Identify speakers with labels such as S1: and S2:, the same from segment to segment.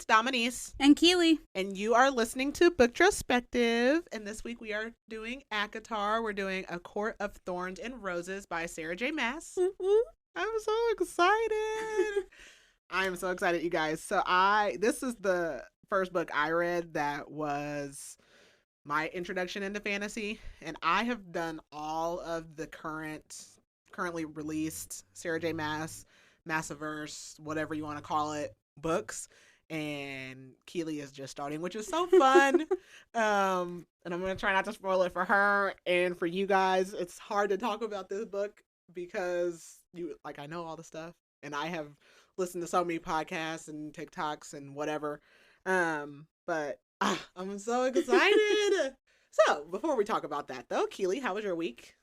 S1: it's Dominique.
S2: And Keely.
S1: And you are listening to Booktrospective. And this week we are doing ACOTAR. We're doing A Court of Thorns and Roses by Sarah J. Maas. I'm so excited. I am so excited, you guys. So this is the first book I read that was my introduction into fantasy. And I have done all of the currently released Sarah J. Maas, Massiverse, whatever you want to call it, books. And Keely is just starting, which is so fun. And I'm going to try not to spoil it for her and for you guys. It's hard to talk about this book because I know all the stuff and I have listened to so many podcasts and TikToks and whatever. But I'm so excited. So before we talk about that though, Keely, how was your week?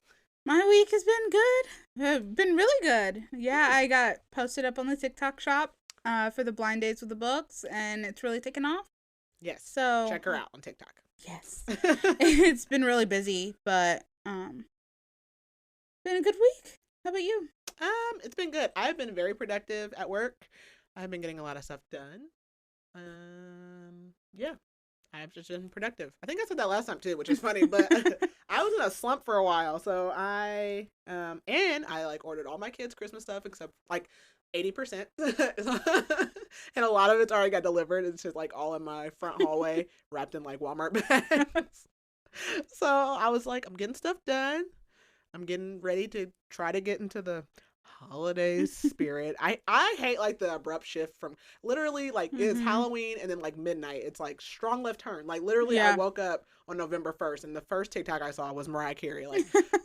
S2: My week has been good. Been really good. Yeah, I got posted up on the TikTok shop for the blind dates with the books, and it's really taken off.
S1: Yes.
S2: So
S1: check her out on TikTok.
S2: Yes. It's been really busy, but been a good week. How about you?
S1: It's been good. I've been very productive at work. I've been getting a lot of stuff done. Yeah. I've just been productive. I think I said that last time too, which is funny, but I was in a slump for a while. So I ordered all my kids' Christmas stuff except 80%. And a lot of it's already got delivered. It's just all in my front hallway wrapped in Walmart bags. So I was like, I'm getting stuff done. I'm getting ready to try to get into the holiday spirit. I hate the abrupt shift from literally it's Halloween and then midnight. It's strong left turn. Literally I woke up on November 1st and the first TikTok I saw was Mariah Carey.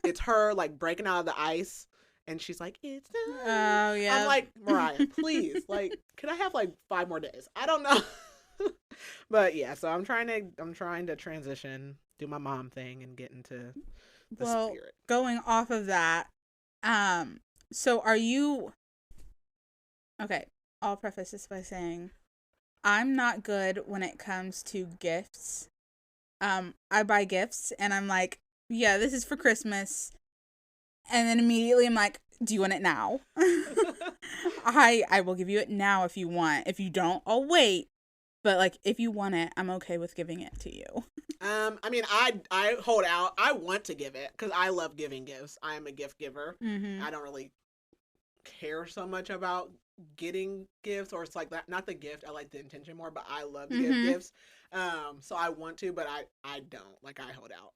S1: It's her breaking out of the ice and she's like, it's time.
S2: Oh yeah.
S1: I'm like, Mariah, please. Can I have 5 more days? I don't know. But yeah, so I'm trying to transition, do my mom thing and get into the spirit.
S2: Going off of that, so are you... Okay, I'll preface this by saying I'm not good when it comes to gifts. I buy gifts and I'm like, yeah, this is for Christmas. And then immediately I'm like, do you want it now? I will give you it now if you want. If you don't, I'll wait. But if you want it, I'm okay with giving it to you.
S1: I hold out. I want to give it because I love giving gifts. I am a gift giver.
S2: Mm-hmm.
S1: I don't really care so much about getting gifts, or it's that. Not the gift. I like the intention more, but I love to give gifts. So I want to, but I don't. I hold out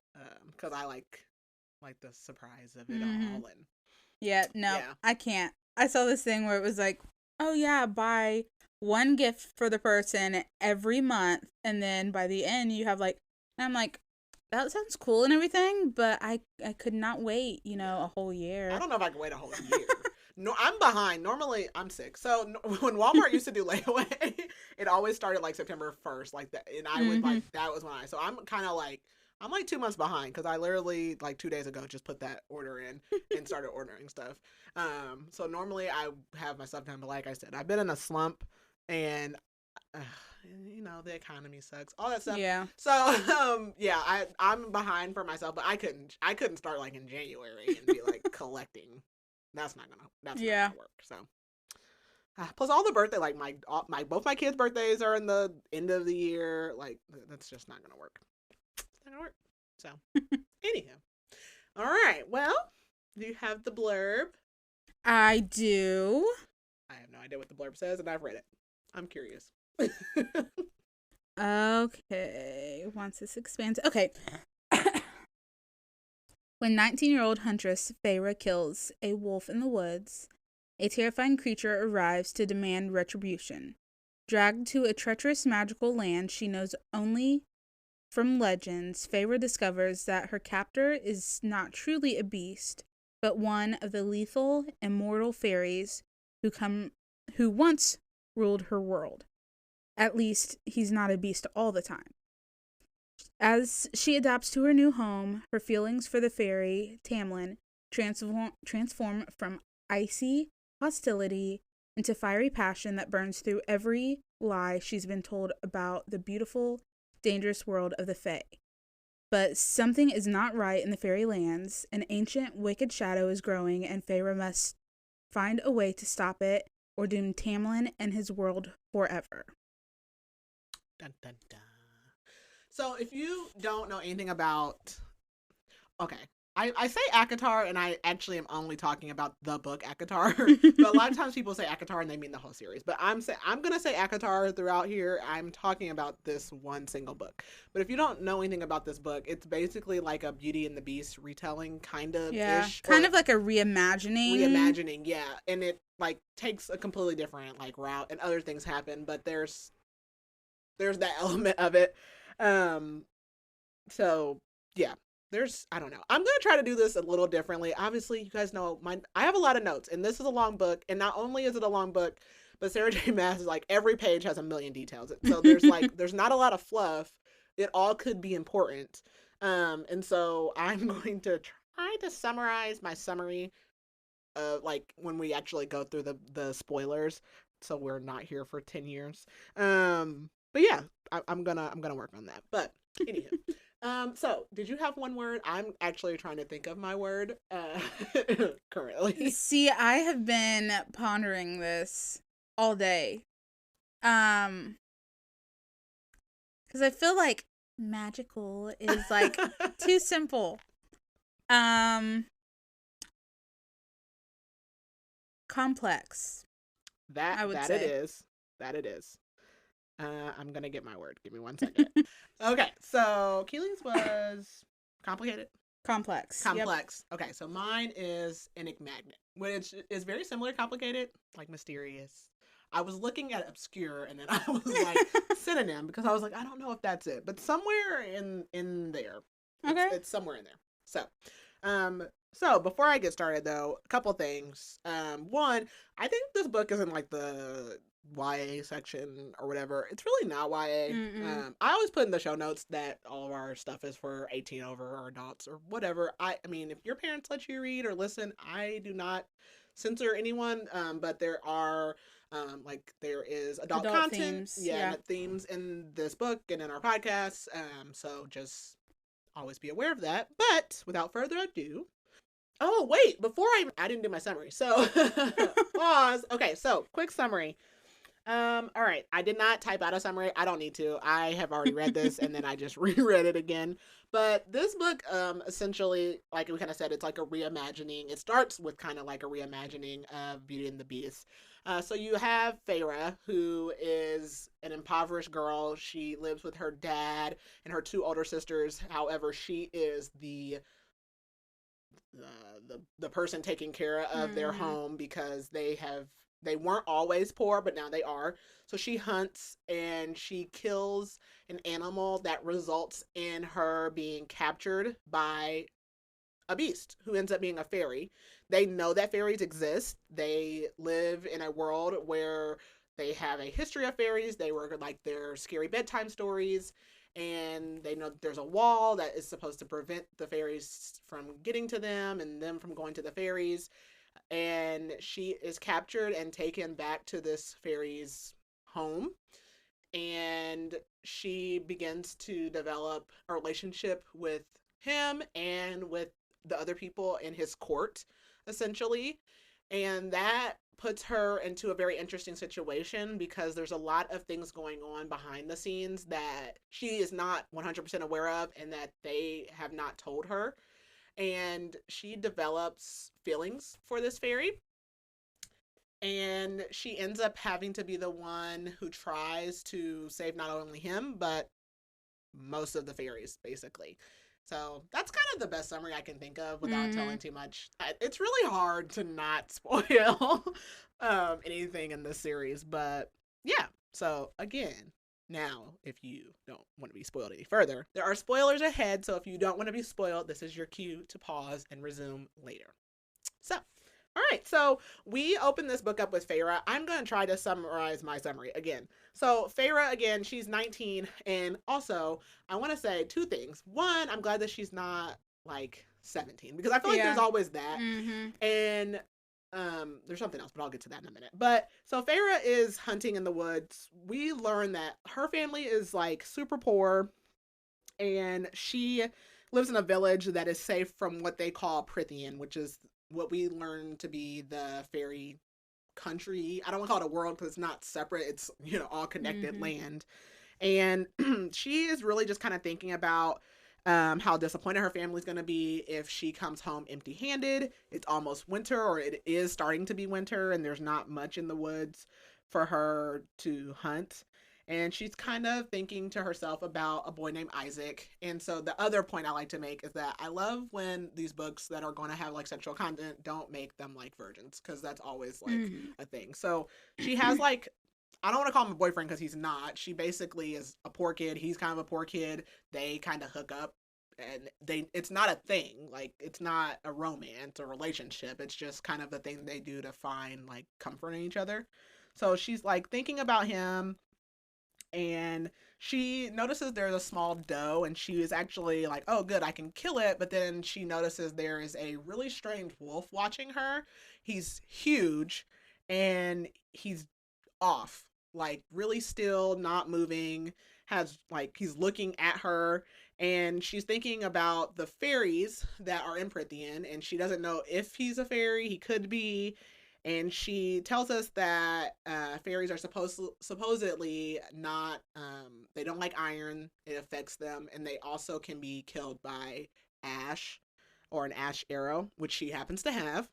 S1: because I like the surprise of it all. And
S2: yeah, I can't. I saw this thing where it was oh yeah, buy one gift for the person every month, and then by the end you have I'm like, that sounds cool and everything, but I could not wait, a whole year.
S1: I don't know if I can wait a whole year. No, I'm behind. Normally, I'm sick. So when Walmart used to do layaway, it always started September 1st, that, and I would that was when so I'm kind of I'm 2 months behind because I literally 2 days ago just put that order in and started ordering stuff. So normally I have my stuff done, but like I said, I've been in a slump and the economy sucks, all that stuff.
S2: Yeah.
S1: So yeah, I'm behind for myself, but I couldn't start in January and be collecting. That's not gonna work. So plus all the birthday, both my kids' birthdays are in the end of the year. That's just not gonna work. Gonna work. So anyhow, all right, well, do you have the blurb?
S2: I do.
S1: I have no idea what the blurb says and I've read it. I'm curious.
S2: Okay, once this expands. Okay. When 19-year-old huntress Feyre kills a wolf in the woods, a terrifying creature arrives to demand retribution. Dragged to a treacherous magical land she knows only from legends, Feyre discovers that her captor is not truly a beast, but one of the lethal, immortal fairies who once ruled her world. At least, he's not a beast all the time. As she adapts to her new home, her feelings for the fairy, Tamlin, transform from icy hostility into fiery passion that burns through every lie she's been told about the beautiful, dangerous world of the Fae. But something is not right in the fairy lands. An ancient, wicked shadow is growing, and Feyre must find a way to stop it or doom Tamlin and his world forever.
S1: Dun, dun, dun. So if you don't know anything about, okay, I say ACOTAR, and I actually am only talking about the book ACOTAR. But a lot of times people say ACOTAR and they mean the whole series. But I'm gonna say ACOTAR throughout here. I'm talking about this one single book. But if you don't know anything about this book, it's basically like a Beauty and the Beast retelling, kind of ish.
S2: Kind of like a reimagining.
S1: Reimagining, yeah. And it like takes a completely different like route, and other things happen. But there's that element of it. So yeah, I don't know. I'm gonna try to do this a little differently. Obviously, you guys know I have a lot of notes, and this is a long book. And not only is it a long book, but Sarah J. Maas is like every page has a million details. So there's not a lot of fluff. It all could be important. And so I'm going to try to summarize my summary like when we actually go through the spoilers, so we're not here for 10 years. But yeah, I'm gonna work on that. But anywho, so did you have one word? I'm actually trying to think of my word currently.
S2: See, I have been pondering this all day. Because I feel like magical is like too simple. Complex.
S1: That
S2: I would
S1: that
S2: say.
S1: it is. That it is. I'm gonna get my word. Give me 1 second. Okay, so Keeling's was complicated.
S2: Complex.
S1: Complex. Yep. Okay, so mine is enigmatic, which is very similar to complicated, like mysterious. I was looking at obscure, and then I was like synonym, because I was like, I don't know if that's it, but somewhere in there.
S2: Okay.
S1: It's somewhere in there. So before I get started though, a couple things. One, I think this book is in like the YA section or whatever. It's really not YA. I always put in the show notes that all of our stuff is for 18 over or adults or whatever. I mean, if your parents let you read or listen, I do not censor anyone. But there are like there is adult content,
S2: themes.
S1: yeah, themes in this book and in our podcasts. So just always be aware of that. But without further ado, oh wait, before I didn't do my summary. So pause. Okay, so quick summary. All right. I did not type out a summary. I don't need to. I have already read this and then I just reread it again. But this book, essentially, like we kind of said, it's like a reimagining. It starts with kind of like a reimagining of Beauty and the Beast. So you have Feyre, who is an impoverished girl. She lives with her dad and her 2 older sisters. However, she is the person taking care of their home, because they weren't always poor, but now they are. So she hunts and she kills an animal that results in her being captured by a beast who ends up being a fairy. They know that fairies exist. They live in a world where they have a history of fairies. They were like their scary bedtime stories. And they know that there's a wall that is supposed to prevent the fairies from getting to them and them from going to the fairies. And she is captured and taken back to this fairy's home. And she begins to develop a relationship with him and with the other people in his court, essentially. And that puts her into a very interesting situation, because there's a lot of things going on behind the scenes that she is not 100% aware of and that they have not told her. And she develops feelings for this fairy. And she ends up having to be the one who tries to save not only him, but most of the fairies, basically. So that's kind of the best summary I can think of without telling too much. It's really hard to not spoil anything in this series. But yeah, so again, now, if you don't want to be spoiled any further, there are spoilers ahead. So if you don't want to be spoiled, this is your cue to pause and resume later. So, all right. So we open this book up with Feyre. I'm going to try to summarize my summary again. So Feyre, again, she's 19. And also, I want to say 2 things. One, I'm glad that she's not like 17, because I feel like there's always that. And there's something else, but I'll get to that in a minute. But so Feyre is hunting in the woods. We learn that her family is like super poor, and she lives in a village that is safe from what they call Prythian, which is what we learn to be the fairy country. I don't want to call it a world because it's not separate. It's, all connected land. And she is really just kind of thinking about how disappointed her family's going to be if she comes home empty handed. It's almost winter, or it is starting to be winter, and there's not much in the woods for her to hunt. And she's kind of thinking to herself about a boy named Isaac. And so the other point I like to make is that I love when these books that are going to have like sexual content don't make them like virgins, because that's always like a thing. So she has like, I don't want to call him a boyfriend because he's not. She basically is a poor kid. He's kind of a poor kid. They kind of hook up, and it's not a thing. Like, it's not a romance or relationship. It's just kind of a thing they do to find like comfort in each other. So she's like thinking about him, and she notices there's a small doe, and she is actually like, oh good, I can kill it. But then she notices there is a really strange wolf watching her. He's huge, and he's off, like really still, not moving, has like, he's looking at her. And she's thinking about the fairies that are in Prithian, and she doesn't know if he's a fairy. He could be. And she tells us that fairies are supposedly not, they don't like iron. It affects them, and they also can be killed by ash, or an ash arrow, which she happens to have.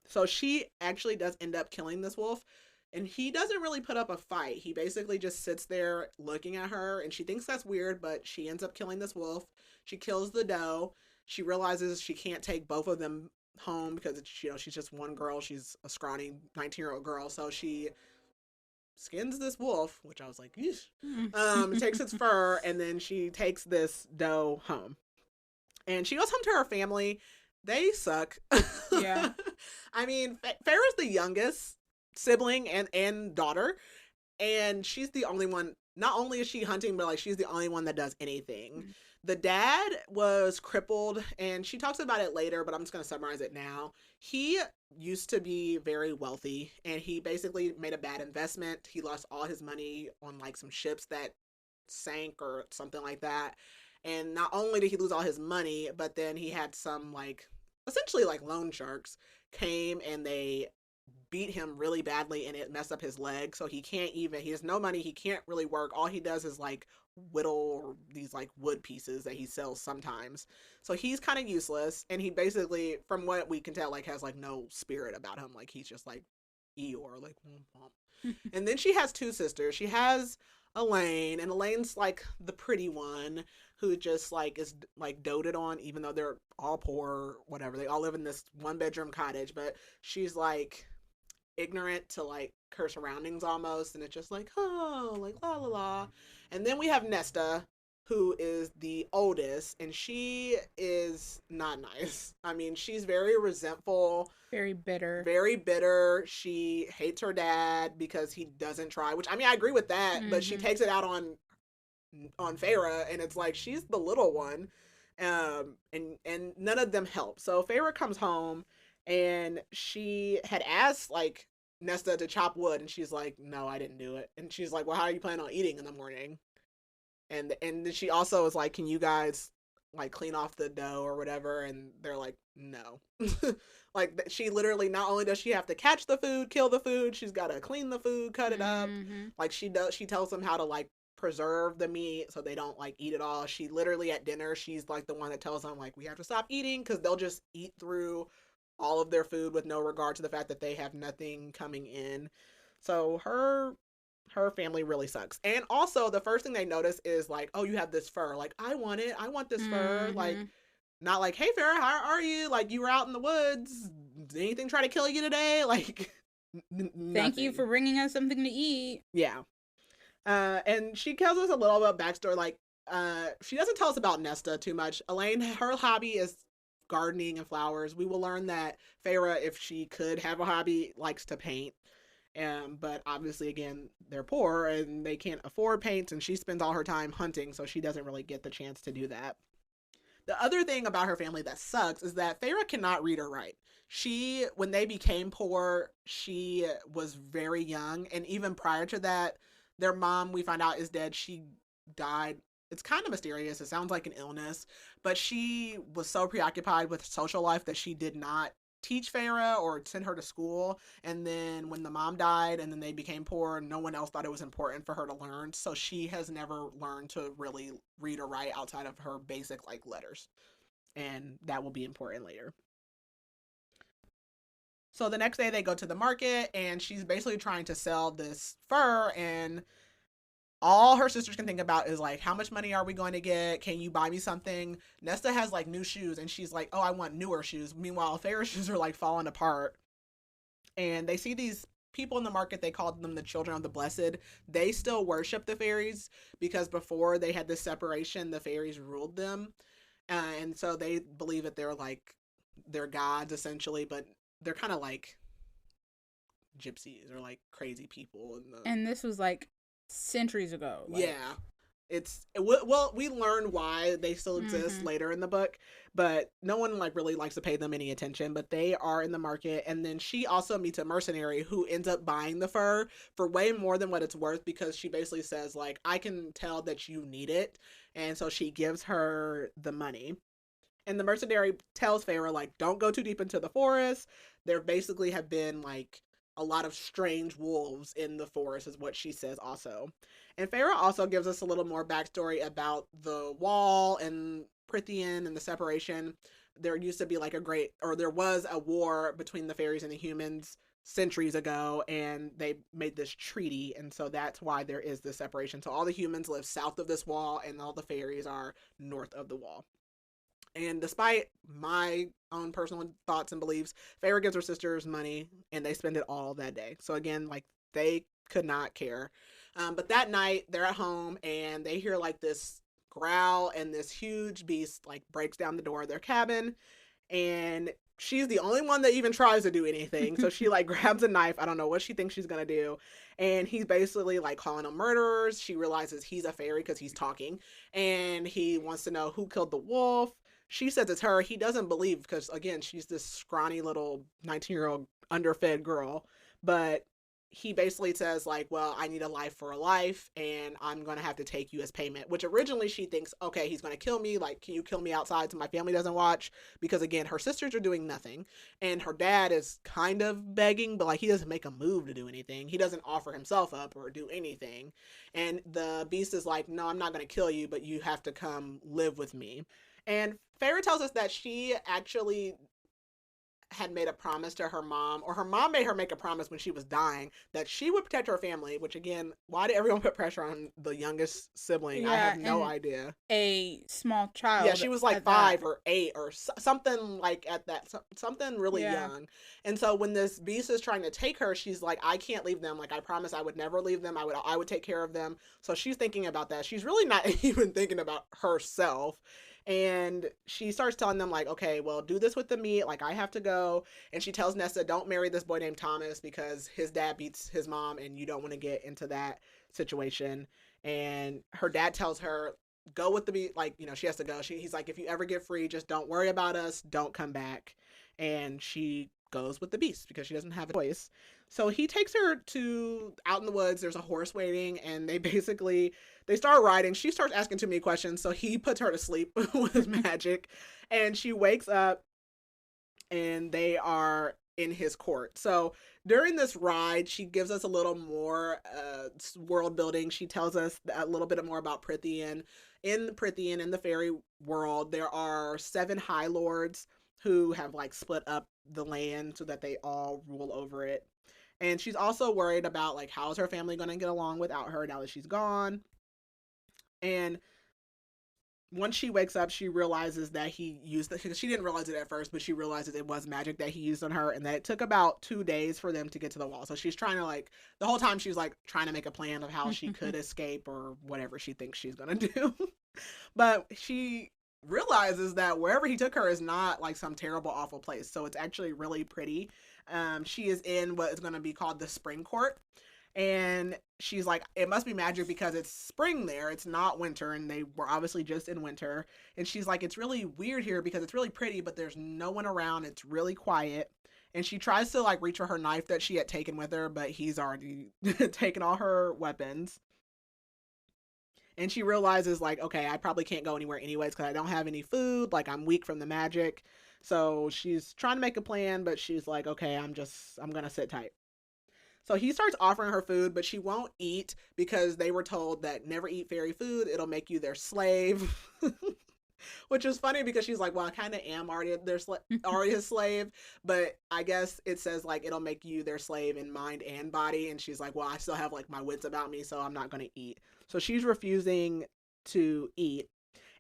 S1: So she actually does end up killing this wolf, and he doesn't really put up a fight. He basically just sits there looking at her, and she thinks that's weird, but she ends up killing this wolf. She kills the doe. She realizes she can't take both of them home because it's, she's just one girl. She's a scrawny 19-year-old girl. So she skins this wolf, which I was like, yeesh. Takes its fur, and then she takes this doe home. And she goes home to her family. They suck.
S2: Yeah.
S1: I mean, Farrah's the youngest sibling and daughter, and she's the only one. Not only is she hunting, but like, she's the only one that does anything. The dad was crippled, and she talks about it later, but I'm just going to summarize it now. He used to be very wealthy, and he basically made a bad investment. He lost all his money on like some ships that sank or something like that. And not only did he lose all his money, but then he had some like, essentially like loan sharks came, and they beat him really badly, and it messed up his leg. So he can't even, he has no money. He can't really work. All he does is like whittle these like wood pieces that he sells sometimes. So he's kind of useless. And he basically, from what we can tell, like has like no spirit about him. Like he's just like Eeyore, like womp womp. And then she has two sisters. She has Elaine, and Elaine's like the pretty one who just like is like doted on, even though they're all poor, whatever. They all live in this 1-bedroom cottage, but she's like ignorant to like her surroundings almost, and it's just like, oh, like la la la. And then we have Nesta, who is the oldest, and she is not nice. I mean, she's very resentful,
S2: Very bitter.
S1: very bitter. She hates her dad because he doesn't try, which I mean, I agree with that, but she takes it out on Farrah, and it's like, she's the little one. And none of them help. So Farrah comes home, and she had asked like Nesta to chop wood, and she's like, no, I didn't do it. And she's like, well, how are you planning on eating in the morning? And then she also is like, can you guys like clean off the dough or whatever? And they're like, no. Like, she literally, not only does she have to catch the food, kill the food, she's got to clean the food, cut it up. Like, she tells them how to like preserve the meat so they don't like eat it all. She literally at dinner, she's like the one that tells them like, we have to stop eating, because they'll just eat through all of their food with no regard to the fact that they have nothing coming in. So her family really sucks. And also, the first thing they notice is like, oh, you have this fur. Like, I want it. I want this fur. Like, not like, hey, Farrah, how are you? Like, you were out in the woods. Did anything try to kill you today? Like,
S2: thank you for bringing us something to eat.
S1: Yeah. And she tells us a little about backstory. Like, she doesn't tell us about Nesta too much. Elaine, her hobby is gardening and flowers. We will learn that Farrah, if she could have a hobby, likes to paint. But obviously, again, they're poor and they can't afford paints, and she spends all her time hunting, so she doesn't really get the chance to do that. The other thing about her family that sucks is that Farrah cannot read or write. She, when they became poor, she was very young, and even prior to that, their mom, we find out, is dead. She died. It's kind of mysterious. It sounds like an illness, but she was so preoccupied with social life that she did not teach Farah or send her to school. And then when the mom died and then they became poor, no one else thought it was important for her to learn. So she has never learned to really read or write outside of her basic like letters. And that will be important later. So the next day they go to the market and she's basically trying to sell this fur, and all her sisters can think about is like, how much money are we going to get? Can you buy me something? Nesta has like new shoes and she's like, oh, I want newer shoes. Meanwhile, Farrah's shoes are like falling apart. And they see these people in the market, they called them the children of the blessed. They still worship the fairies because before they had this separation, the fairies ruled them. And so they believe that they're gods essentially, but they're kind of like gypsies or like crazy people.
S2: And this was like centuries ago.
S1: Yeah. Well, we learn why they still exist later in the book, but no one like really likes to pay them any attention. But they are in the market, and then she also meets a mercenary who ends up buying the fur for way more than what it's worth, because she basically says like, I can tell that you need it, and so she gives her the money. And the mercenary tells Farah like, don't go too deep into the forest. There basically have been like a lot of strange wolves in the forest, is what she says also. And Farah also gives us a little more backstory about the wall and Prithian and the separation. There used to be like there was a war between the fairies and the humans centuries ago, and they made this treaty, and so that's why there is this separation. So all the humans live south of this wall, and all the fairies are north of the wall. And despite my own personal thoughts and beliefs, Farah gives her sisters money and they spend it all that day. So again, like, they could not care. But that night they're at home and they hear like this growl, and this huge beast like breaks down the door of their cabin, and she's the only one that even tries to do anything. So she like grabs a knife. I don't know what she thinks she's gonna do. And he's basically like calling them murderers. She realizes he's a fairy because he's talking, and he wants to know who killed the wolf. She says it's her. He doesn't believe because, again, she's this scrawny little 19-year-old underfed girl. But he basically says, like, well, I need a life for a life, and I'm going to have to take you as payment. Which originally she thinks, okay, he's going to kill me. Like, can you kill me outside so my family doesn't watch? Because, again, her sisters are doing nothing. And her dad is kind of begging, but, like, he doesn't make a move to do anything. He doesn't offer himself up or do anything. And the beast is like, no, I'm not going to kill you, but you have to come live with me. And Farah tells us that she actually had made a promise to her mom, or her mom made her make a promise when she was dying, that she would protect her family, which, again, why did everyone put pressure on the youngest sibling? Yeah, I have no idea.
S2: A small child.
S1: Yeah, she was like 5 or 8 or something like at that, something really young. And so when this beast is trying to take her, she's like, I can't leave them. Like, I promise I would never leave them. I would take care of them. So she's thinking about that. She's really not even thinking about herself. And she starts telling them like, okay, well, do this with the meat. Like, I have to go. And she tells Nesta, don't marry this boy named Thomas because his dad beats his mom and you don't want to get into that situation. And her dad tells her, go with the meat. Like, you know, she has to go. He's like, if you ever get free, just don't worry about us. Don't come back. And she goes with the beast because she doesn't have a choice. So he takes her to out in the woods. There's a horse waiting, and they start riding. She starts asking too many questions, so he puts her to sleep with magic, and she wakes up, and they are in his court. So during this ride, she gives us a little more world building. She tells us a little bit more about Prithian. In Prithian, in the fairy world, there are 7 High Lords who have like split up the land so that they all rule over it. And she's also worried about like, how's her family going to get along without her now that she's gone. And once she wakes up, she realizes that he used it, because she didn't realize it at first, but she realizes it was magic that he used on her, and that it took about 2 days for them to get to the wall. So she's trying to like, the whole time she's like trying to make a plan of how she could escape or whatever she thinks she's going to do. But she realizes that wherever he took her is not like some terrible, awful place. So it's actually really pretty. She is in what is going to be called the spring court. And she's like, it must be magic because it's spring there. It's not winter. And they were obviously just in winter. And she's like, it's really weird here because it's really pretty, but there's no one around. It's really quiet. And she tries to like reach for her knife that she had taken with her, but he's already taken all her weapons. And she realizes like, okay, I probably can't go anywhere anyways because I don't have any food. Like, I'm weak from the magic. So she's trying to make a plan, but she's like, okay, I'm going to sit tight. So he starts offering her food, but she won't eat because they were told that never eat fairy food. It'll make you their slave. Which is funny because she's like, well, I kind of am already his slave, but I guess it says like it'll make you their slave in mind and body. And she's like, well, I still have like my wits about me, so I'm not going to eat. So she's refusing to eat.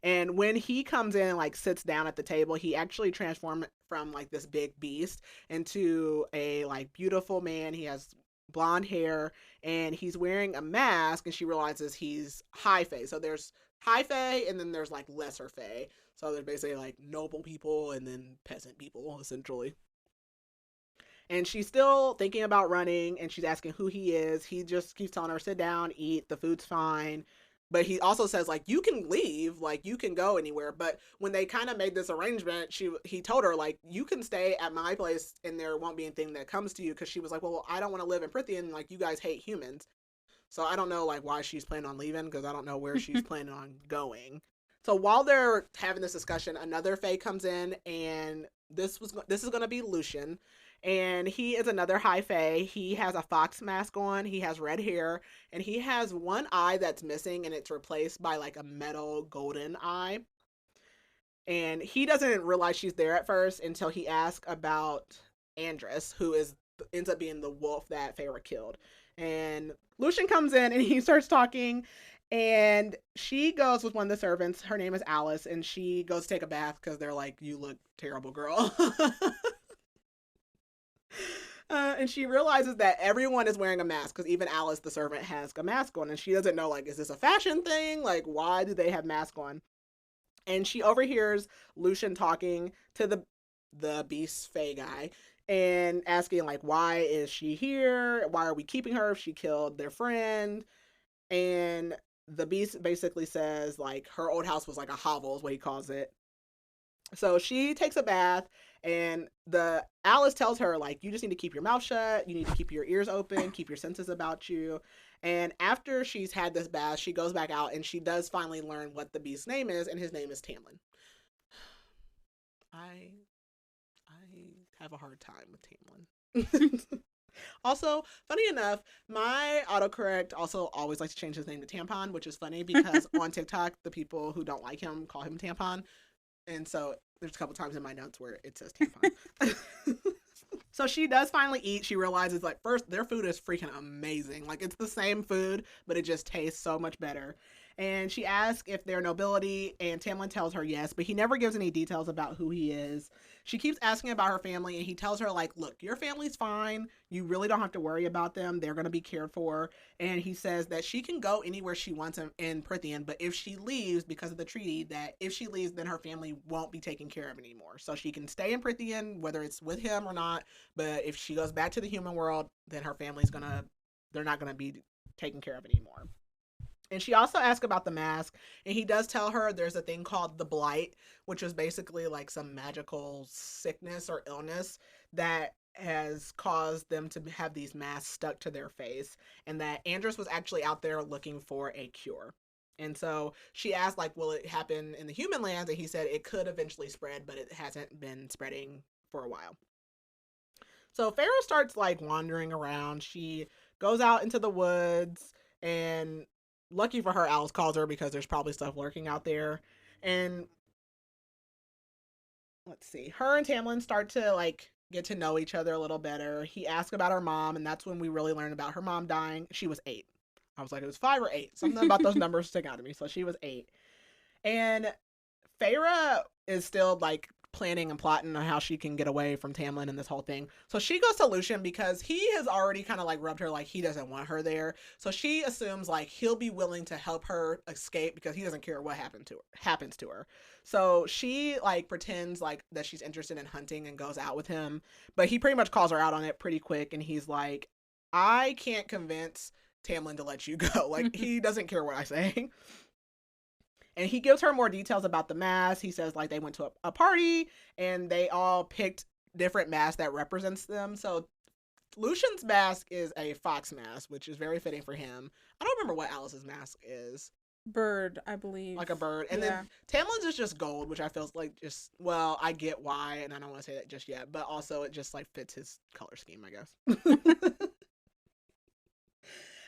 S1: And when he comes in and like sits down at the table, he actually transforms from like this big beast into a like beautiful man. He has blonde hair and he's wearing a mask, and she realizes he's high fae. So there's high fae and then there's like lesser fae. So there's basically like noble people and then peasant people essentially. And she's still thinking about running, and she's asking who he is. He just keeps telling her, sit down, eat, the food's fine. But he also says, like, you can leave, like, you can go anywhere. But when they kind of made this arrangement, he told her, like, you can stay at my place and there won't be anything that comes to you. Because she was like, well, I don't want to live in Prithian. Like, you guys hate humans. So I don't know, like, why she's planning on leaving, because I don't know where she's planning on going. So while they're having this discussion, another Fae comes in, and this is going to be Lucian, and he is another high Fae. He has a fox mask on. He has red hair, and he has one eye that's missing, and it's replaced by like a metal golden eye. And he doesn't realize she's there at first until he asks about Andress, who ends up being the wolf that Feyre killed. And Lucian comes in and he starts talking, and she goes with one of the servants. Her name is Alice, and she goes to take a bath because they're like, you look terrible, girl. And she realizes that everyone is wearing a mask, because even Alice, the servant, has a mask on, and she doesn't know, like, is this a fashion thing? Like, why do they have masks on? And she overhears Lucian talking to the Beast Fae guy and asking, like, why is she here? Why are we keeping her if she killed their friend? And the Beast basically says, like, her old house was like a hovel, is what he calls it. So she takes a bath, and the Alice tells her, like, you just need to keep your mouth shut. You need to keep your ears open, keep your senses about you. And after she's had this bath, she goes back out, and she does finally learn what the beast's name is, and his name is Tamlin. I have a hard time with Tamlin. Also, funny enough, my autocorrect also always likes to change his name to Tampon, which is funny because on TikTok, the people who don't like him call him Tampon. And so there's a couple times in my notes where it says Tampon. So she does finally eat. She realizes, like, first, their food is freaking amazing. Like, it's the same food, but it just tastes so much better. And she asks if they're nobility, and Tamlin tells her yes, but he never gives any details about who he is. She keeps asking about her family, and he tells her, like, look, your family's fine. You really don't have to worry about them. They're going to be cared for. And he says that she can go anywhere she wants in Prithian, but if she leaves, because of the treaty, that if she leaves, then her family won't be taken care of anymore. So she can stay in Prithian, whether it's with him or not, but if she goes back to the human world, then her family's they're not going to be taken care of anymore. And she also asks about the mask, and he does tell her there's a thing called the blight, which is basically like some magical sickness or illness that has caused them to have these masks stuck to their face, and that Andress was actually out there looking for a cure. And so she asked, like, will it happen in the human lands? And he said it could eventually spread, but it hasn't been spreading for a while. So Feyre starts like wandering around. She goes out into the woods, and lucky for her, Alice calls her because there's probably stuff lurking out there. And let's see, her and Tamlin start to like get to know each other a little better. He asks about her mom, and that's when we really learn about her mom dying. She was 8. I was like, it was 5 or 8. Something about those numbers stick out to me. So she was 8. And Feyre is still like planning and plotting on how she can get away from Tamlin and this whole thing. So she goes to Lucian because he has already kind of like rubbed her like he doesn't want her there. So she assumes like he'll be willing to help her escape because he doesn't care what happens to her. So she like pretends like that she's interested in hunting and goes out with him, but he pretty much calls her out on it pretty quick, and he's like, I can't convince Tamlin to let you go. Like, he doesn't care what I say. And he gives her more details about the mask. He says, like, they went to a party, and they all picked different masks that represents them. So Lucian's mask is a fox mask, which is very fitting for him. I don't remember what Alice's mask is.
S2: bird, I believe.
S1: Like a bird. And then Tamlin's is just gold, which I feel like just, well, I get why, and I don't want to say that just yet, but also it just like fits his color scheme, I guess.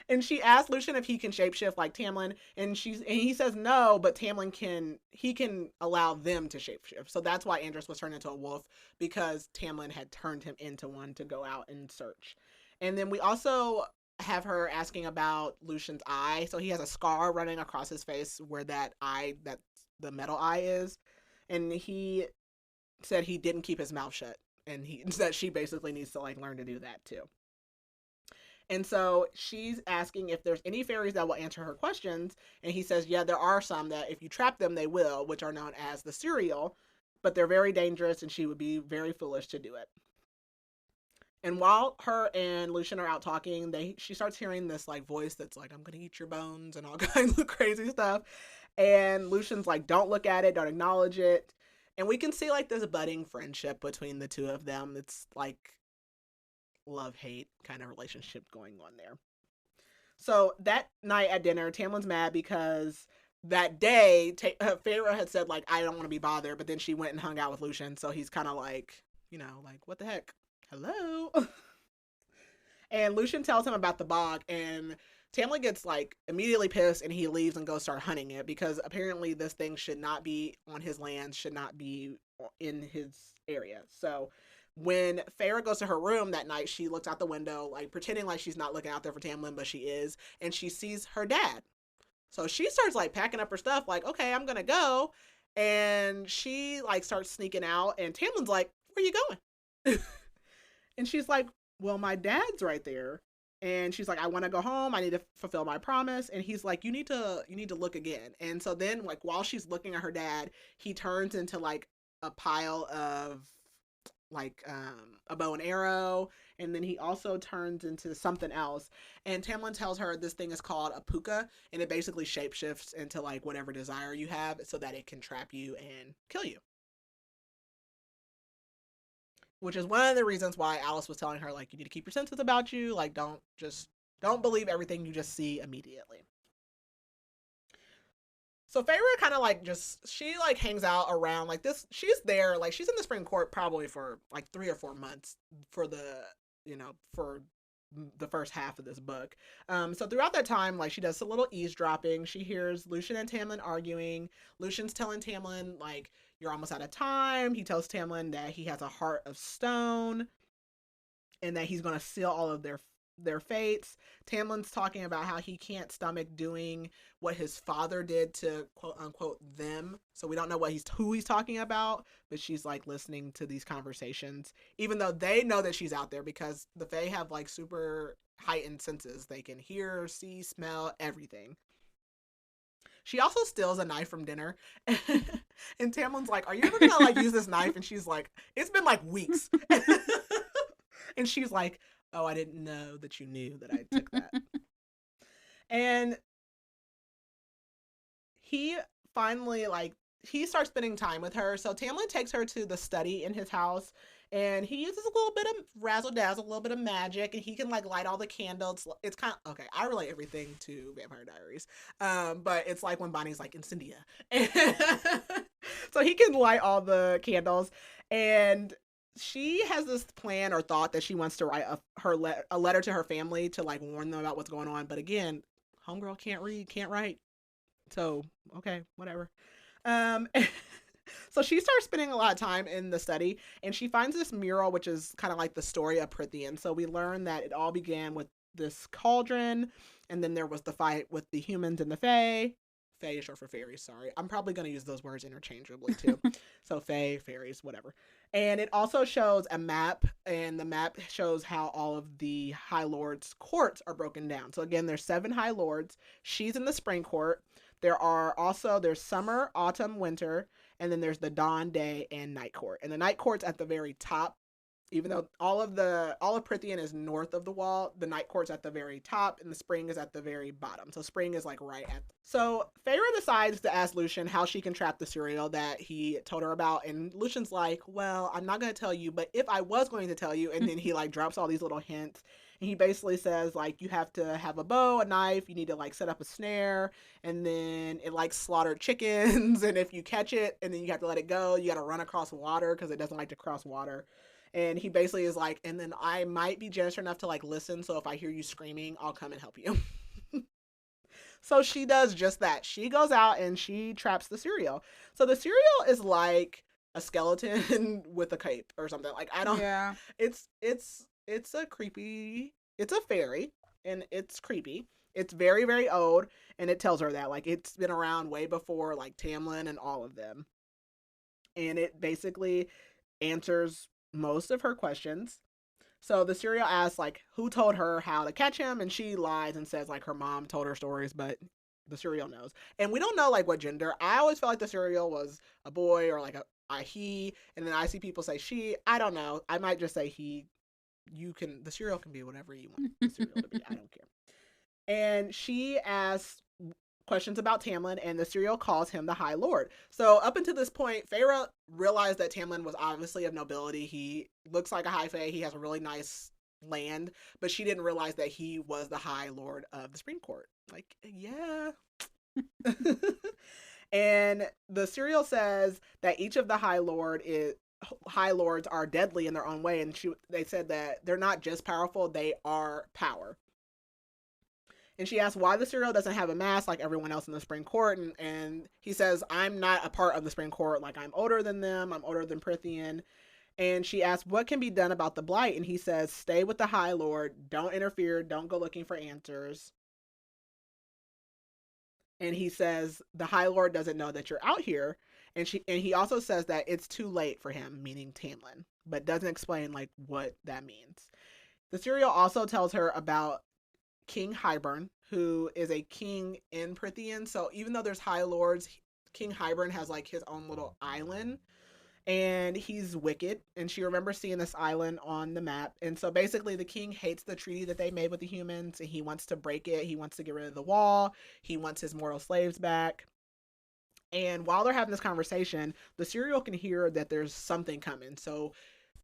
S1: And she asked Lucien if he can shapeshift like Tamlin, and he says no, but Tamlin can allow them to shapeshift. So that's why Andros was turned into a wolf, because Tamlin had turned him into one to go out and search. And then we also have her asking about Lucien's eye. So he has a scar running across his face where that the metal eye is, and he said he didn't keep his mouth shut, and that she basically needs to like learn to do that too. And so she's asking if there's any fairies that will answer her questions. And he says, yeah, there are some that if you trap them, they will, which are known as the cereal. But they're very dangerous and she would be very foolish to do it. And while her and Lucien are out talking, she starts hearing this like voice that's like, I'm going to eat your bones and all kinds of crazy stuff. And Lucien's like, don't look at it, don't acknowledge it. And we can see like this budding friendship between the two of them. It's like love-hate kind of relationship going on there. So that night at dinner, Tamlin's mad because that day Feyre had said like, I don't want to be bothered, but then she went and hung out with Lucien, so he's kind of like, like, what the heck, hello. And Lucien tells him about the bog, and Tamlin gets like immediately pissed, and he leaves and goes start hunting it, because apparently this thing should not be on his land, should not be in his area. So when Feyre goes to her room that night, she looks out the window, like pretending like she's not looking out there for Tamlin, but she is, and she sees her dad. So she starts like packing up her stuff, like, okay, I'm gonna go. And she like starts sneaking out, and Tamlin's like, where are you going? And she's like, well, my dad's right there. And she's like, I want to go home. I need to fulfill my promise. And he's like, you need to look again. And so then like while she's looking at her dad, he turns into like a pile of like a bow and arrow, and then he also turns into something else. And Tamlin tells her this thing is called a puka, and it basically shapeshifts into like whatever desire you have, so that it can trap you and kill you. Which is one of the reasons why Alice was telling her like, you need to keep your senses about you, like don't believe everything you just see immediately. So Feyre kind of like she like hangs out around like this. She's there, like she's in the spring court probably for like 3 or 4 months for for the first half of this book. So throughout that time, like she does a little eavesdropping. She hears Lucien and Tamlin arguing. Lucien's telling Tamlin like, you're almost out of time. He tells Tamlin that he has a heart of stone, and that he's going to seal all of their fates. Tamlin's talking about how he can't stomach doing what his father did to quote unquote them. So we don't know who he's talking about, but she's like listening to these conversations, even though they know that she's out there, because the Fae have like super heightened senses. They can hear, see, smell, everything. She also steals a knife from dinner. And Tamlin's like, are you ever gonna like use this knife? And she's like, it's been like weeks. And she's like, oh, I didn't know that you knew that I took that. And he finally, like, he starts spending time with her. So Tamlin takes her to the study in his house, and he uses a little bit of razzle-dazzle, a little bit of magic, and he can, like, light all the candles. It's kind of, okay, I relate everything to Vampire Diaries. But it's like when Bonnie's like, Incendia. So he can light all the candles, and she has this plan or thought that she wants to write a letter to her family to like warn them about what's going on. But again, homegirl can't read, can't write. So, okay, whatever. So she starts spending a lot of time in the study, and she finds this mural, which is kind of like the story of Prythian. So we learn that it all began with this cauldron, and then there was the fight with the humans and the Fae. Fae is short for fairies, sorry. I'm probably going to use those words interchangeably too. So Fae, fairies, whatever. And it also shows a map, and the map shows how all of the High Lords' courts are broken down. So again, there's 7 High Lords. She's in the spring court. There's summer, autumn, winter, and then there's the dawn, day, and night court. And the night court's at the very top Even though all of Prithian is north of the wall, the night court's at the very top and the spring is at the very bottom. So spring is like right at. So Feyre decides to ask Lucien how she can trap the cereal that he told her about, and Lucien's like, "Well, I'm not gonna tell you, but if I was going to tell you," and then he like drops all these little hints. And he basically says like you have to have a bow, a knife, you need to like set up a snare, and then it like slaughtered chickens, and if you catch it and then you have to let it go, you got to run across water because it doesn't like to cross water. And he basically is like, and then I might be generous enough to like listen. So if I hear you screaming, I'll come and help you. So she does just that. She goes out and she traps the cereal. So the cereal is like a skeleton with a cape or something. Like I don't.
S2: Yeah.
S1: It's a creepy. It's a fairy, and it's creepy. It's very very old, and it tells her that like it's been around way before like Tamlin and all of them, and it basically answers most of her questions. So the cereal asks like who told her how to catch him, and she lies and says like her mom told her stories, but the cereal knows. And we don't know like what gender. I always felt like the cereal was a boy or like a he, and then I see people say she. I don't know. I might just say he. The cereal can be whatever you want the cereal to be. I don't care. And she asks questions about Tamlin, and the cereal calls him the High Lord. So up until this point, Feyre realized that Tamlin was obviously of nobility. He looks like a High Fae. He has a really nice land, but she didn't realize that he was the High Lord of the Supreme Court. Like, yeah. And the cereal says that each of the High Lords are deadly in their own way, and they said that they're not just powerful, they are power. And she asks why the cereal doesn't have a mask like everyone else in the Spring Court, and he says, I'm not a part of the Spring Court, like I'm older than them, I'm older than Prithian. And she asks what can be done about the blight, and he says, stay with the High Lord, don't interfere, don't go looking for answers. And he says the High Lord doesn't know that you're out here, and he also says that it's too late for him, meaning Tamlin, but doesn't explain like what that means. The cereal also tells her about King Hybern, who is a king in Prithian. So even though there's High Lords, King Hybern has like his own little island, and he's wicked. And she remembers seeing this island on the map. And so basically the king hates the treaty that they made with the humans, and he wants to break it. He wants to get rid of the wall. He wants his mortal slaves back. And while they're having this conversation, the cereal can hear that there's something coming. So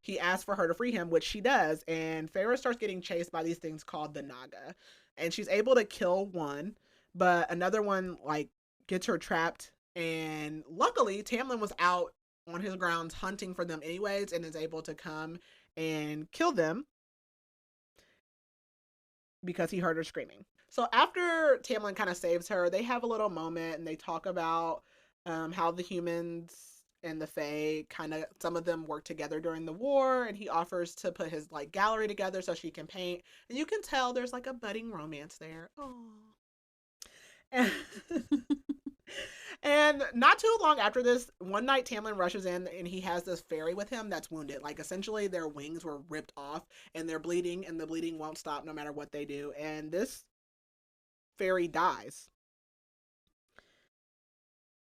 S1: he asks for her to free him, which she does, and Feyre starts getting chased by these things called the Naga. And she's able to kill one, but another one like gets her trapped. And luckily, Tamlin was out on his grounds hunting for them anyways, and is able to come and kill them because he heard her screaming. So after Tamlin kind of saves her, they have a little moment and they talk about how the humans and the Fae kind of, some of them work together during the war, and he offers to put his like gallery together so she can paint, and you can tell there's like a budding romance there. Oh. And not too long after this, one night Tamlin rushes in and he has this fairy with him that's wounded. Like essentially their wings were ripped off and they're bleeding, and the bleeding won't stop no matter what they do. And this fairy dies.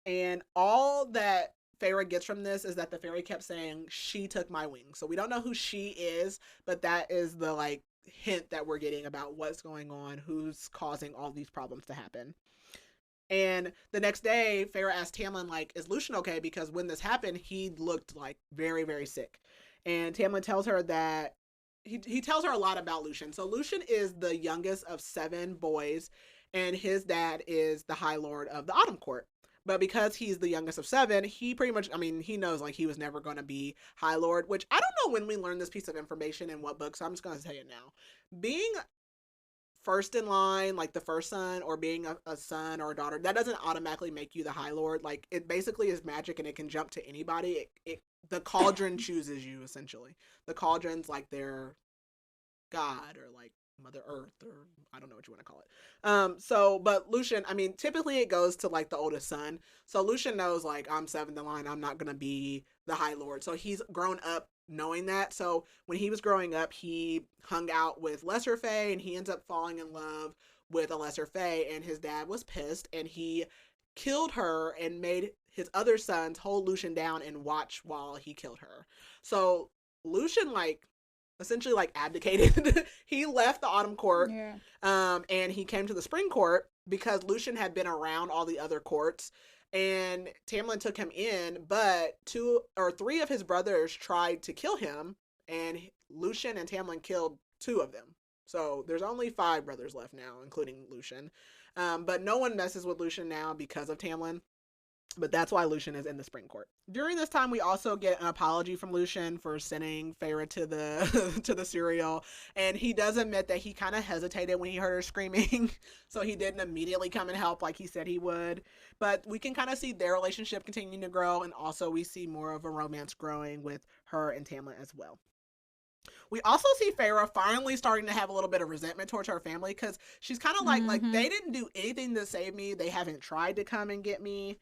S1: And all that Feyre gets from this is that the fairy kept saying, she took my wings. So we don't know who she is, but that is the like hint that we're getting about what's going on, who's causing all these problems to happen. And the next day, Feyre asked Tamlin, like, is Lucien okay? Because when this happened, he looked like very, very sick. And Tamlin tells her that he tells her a lot about Lucien. So Lucien is the youngest of 7 boys, and his dad is the High Lord of the Autumn Court. But because he's the youngest of 7, he pretty much, I mean, he knows like he was never going to be High Lord, which I don't know when we learned this piece of information in what book, so I'm just going to tell you now. Being first in line, like the first son, or being a son or a daughter, that doesn't automatically make you the High Lord. Like it basically is magic and it can jump to anybody. The cauldron chooses you, essentially. The cauldron's like their god, or like Mother Earth, or I don't know what you want to call it. But Lucien, I mean, typically it goes to like the oldest son. So Lucien knows like I'm 7th in line, I'm not gonna be the High Lord. So he's grown up knowing that. So when he was growing up, he hung out with lesser Fae, and he ends up falling in love with a lesser Fae, and his dad was pissed, and he killed her and made his other sons hold Lucien down and watch while he killed her. So Lucien like essentially like abdicated. He left the autumn court,
S2: Yeah.
S1: and he came to the spring court because Lucian had been around all the other courts, and Tamlin took him in, but 2 or 3 of his brothers tried to kill him, and Lucian and Tamlin killed 2 of them. So there's only 5 brothers left now, including Lucian. But no one messes with Lucian now because of Tamlin. But that's why Lucian is in the spring court. During this time, we also get an apology from Lucian for sending Feyre to the to the cereal, and he does admit that he kind of hesitated when he heard her screaming, so he didn't immediately come and help like he said he would. But we can kind of see their relationship continuing to grow, and also we see more of a romance growing with her and Tamlin as well. We also see Feyre finally starting to have a little bit of resentment towards her family because she's kind of like they didn't do anything to save me. They haven't tried to come and get me.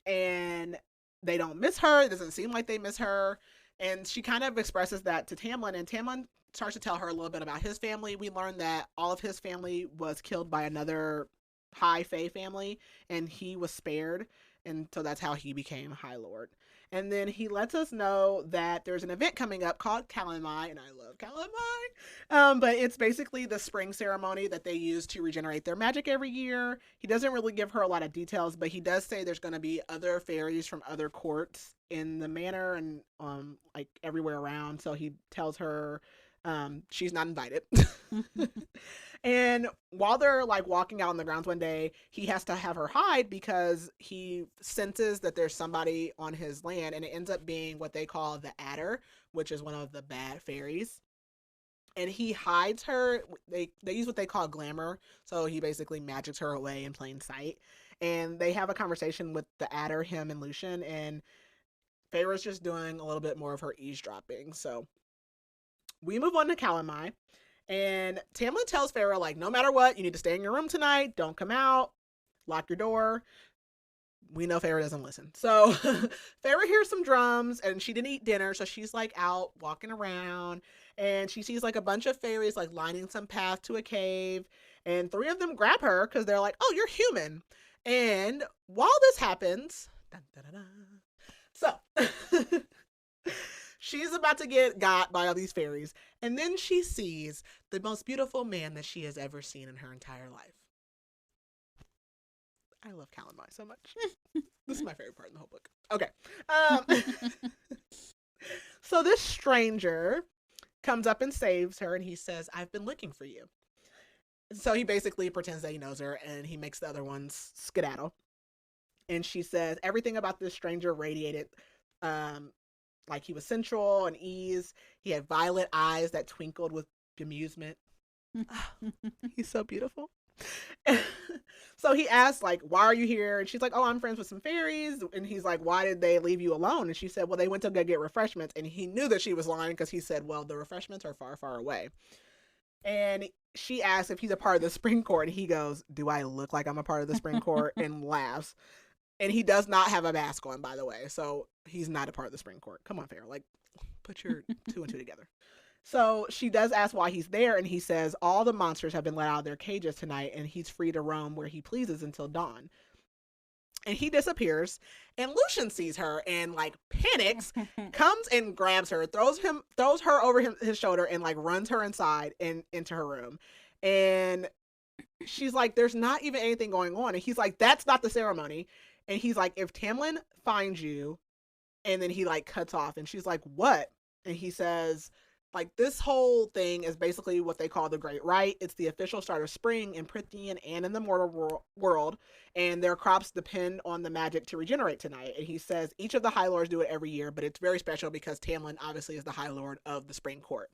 S1: And they don't miss her. It doesn't seem like they miss her. And she kind of expresses that to Tamlin, and Tamlin starts to tell her a little bit about his family. We learned that all of his family was killed by another High Fae family, and he was spared, and so that's how he became High Lord. And then he lets us know that there's an event coming up called Calamai, and I love Calamai. But it's basically the spring ceremony that they use to regenerate their magic every year. He doesn't really give her a lot of details, but he does say there's going to be other fairies from other courts in the manor and like everywhere around. So he tells her she's not invited. And while they're like walking out on the grounds one day, he has to have her hide because he senses that there's somebody on his land, and it ends up being what they call the Adder, which is one of the bad fairies. And he hides her. They use what they call glamour, so he basically magics her away in plain sight. And they have a conversation with the Adder, him and Lucian, and Feyre's just doing a little bit more of her eavesdropping. So we move on to Calamai. And Tamlin tells Feyre, like, no matter what, you need to stay in your room tonight. Don't come out. Lock your door. We know Feyre doesn't listen. So Feyre hears some drums, and she didn't eat dinner, so she's, like, out walking around. And she sees, like, a bunch of fairies, like, lining some path to a cave. And 3 of them grab her because they're like, oh, you're human. And while this happens... Dun, dun, dun, dun, so... she's about to get got by all these fairies, and then she sees the most beautiful man that she has ever seen in her entire life. I love Calamai so much. This is my favorite part in the whole book. Okay. So this stranger comes up and saves her, and he says, I've been looking for you. So he basically pretends that he knows her, and he makes the other ones skedaddle. And she says everything about this stranger radiated like he was sensual and ease. He had violet eyes that twinkled with amusement. He's so beautiful. So he asks, like, why are you here? And she's like, oh, I'm friends with some fairies. And he's like, why did they leave you alone? And she said, well, they went to go get refreshments. And he knew that she was lying because he said, well, the refreshments are far, far away. And she asks if he's a part of the spring court. And he goes, do I look like I'm a part of the spring court? And laughs. And he does not have a mask on, by the way. So he's not a part of the spring court. Come on, Feyre. Like, put your 2 and 2 together. So she does ask why he's there. And he says all the monsters have been let out of their cages tonight. And he's free to roam where he pleases until dawn. And he disappears. And Lucian sees her and, like, panics, comes and grabs her, throws her over his shoulder and, like, runs her inside and into her room. And she's like, there's not even anything going on. And he's like, that's not the ceremony. And he's like, if Tamlin finds you, and then he, like, cuts off. And she's like, what? And he says, like, this whole thing is basically what they call the Great Rite. It's the official start of spring in Prythian and in the mortal world. And their crops depend on the magic to regenerate tonight. And he says each of the High Lords do it every year, but it's very special because Tamlin obviously is the High Lord of the Spring Court.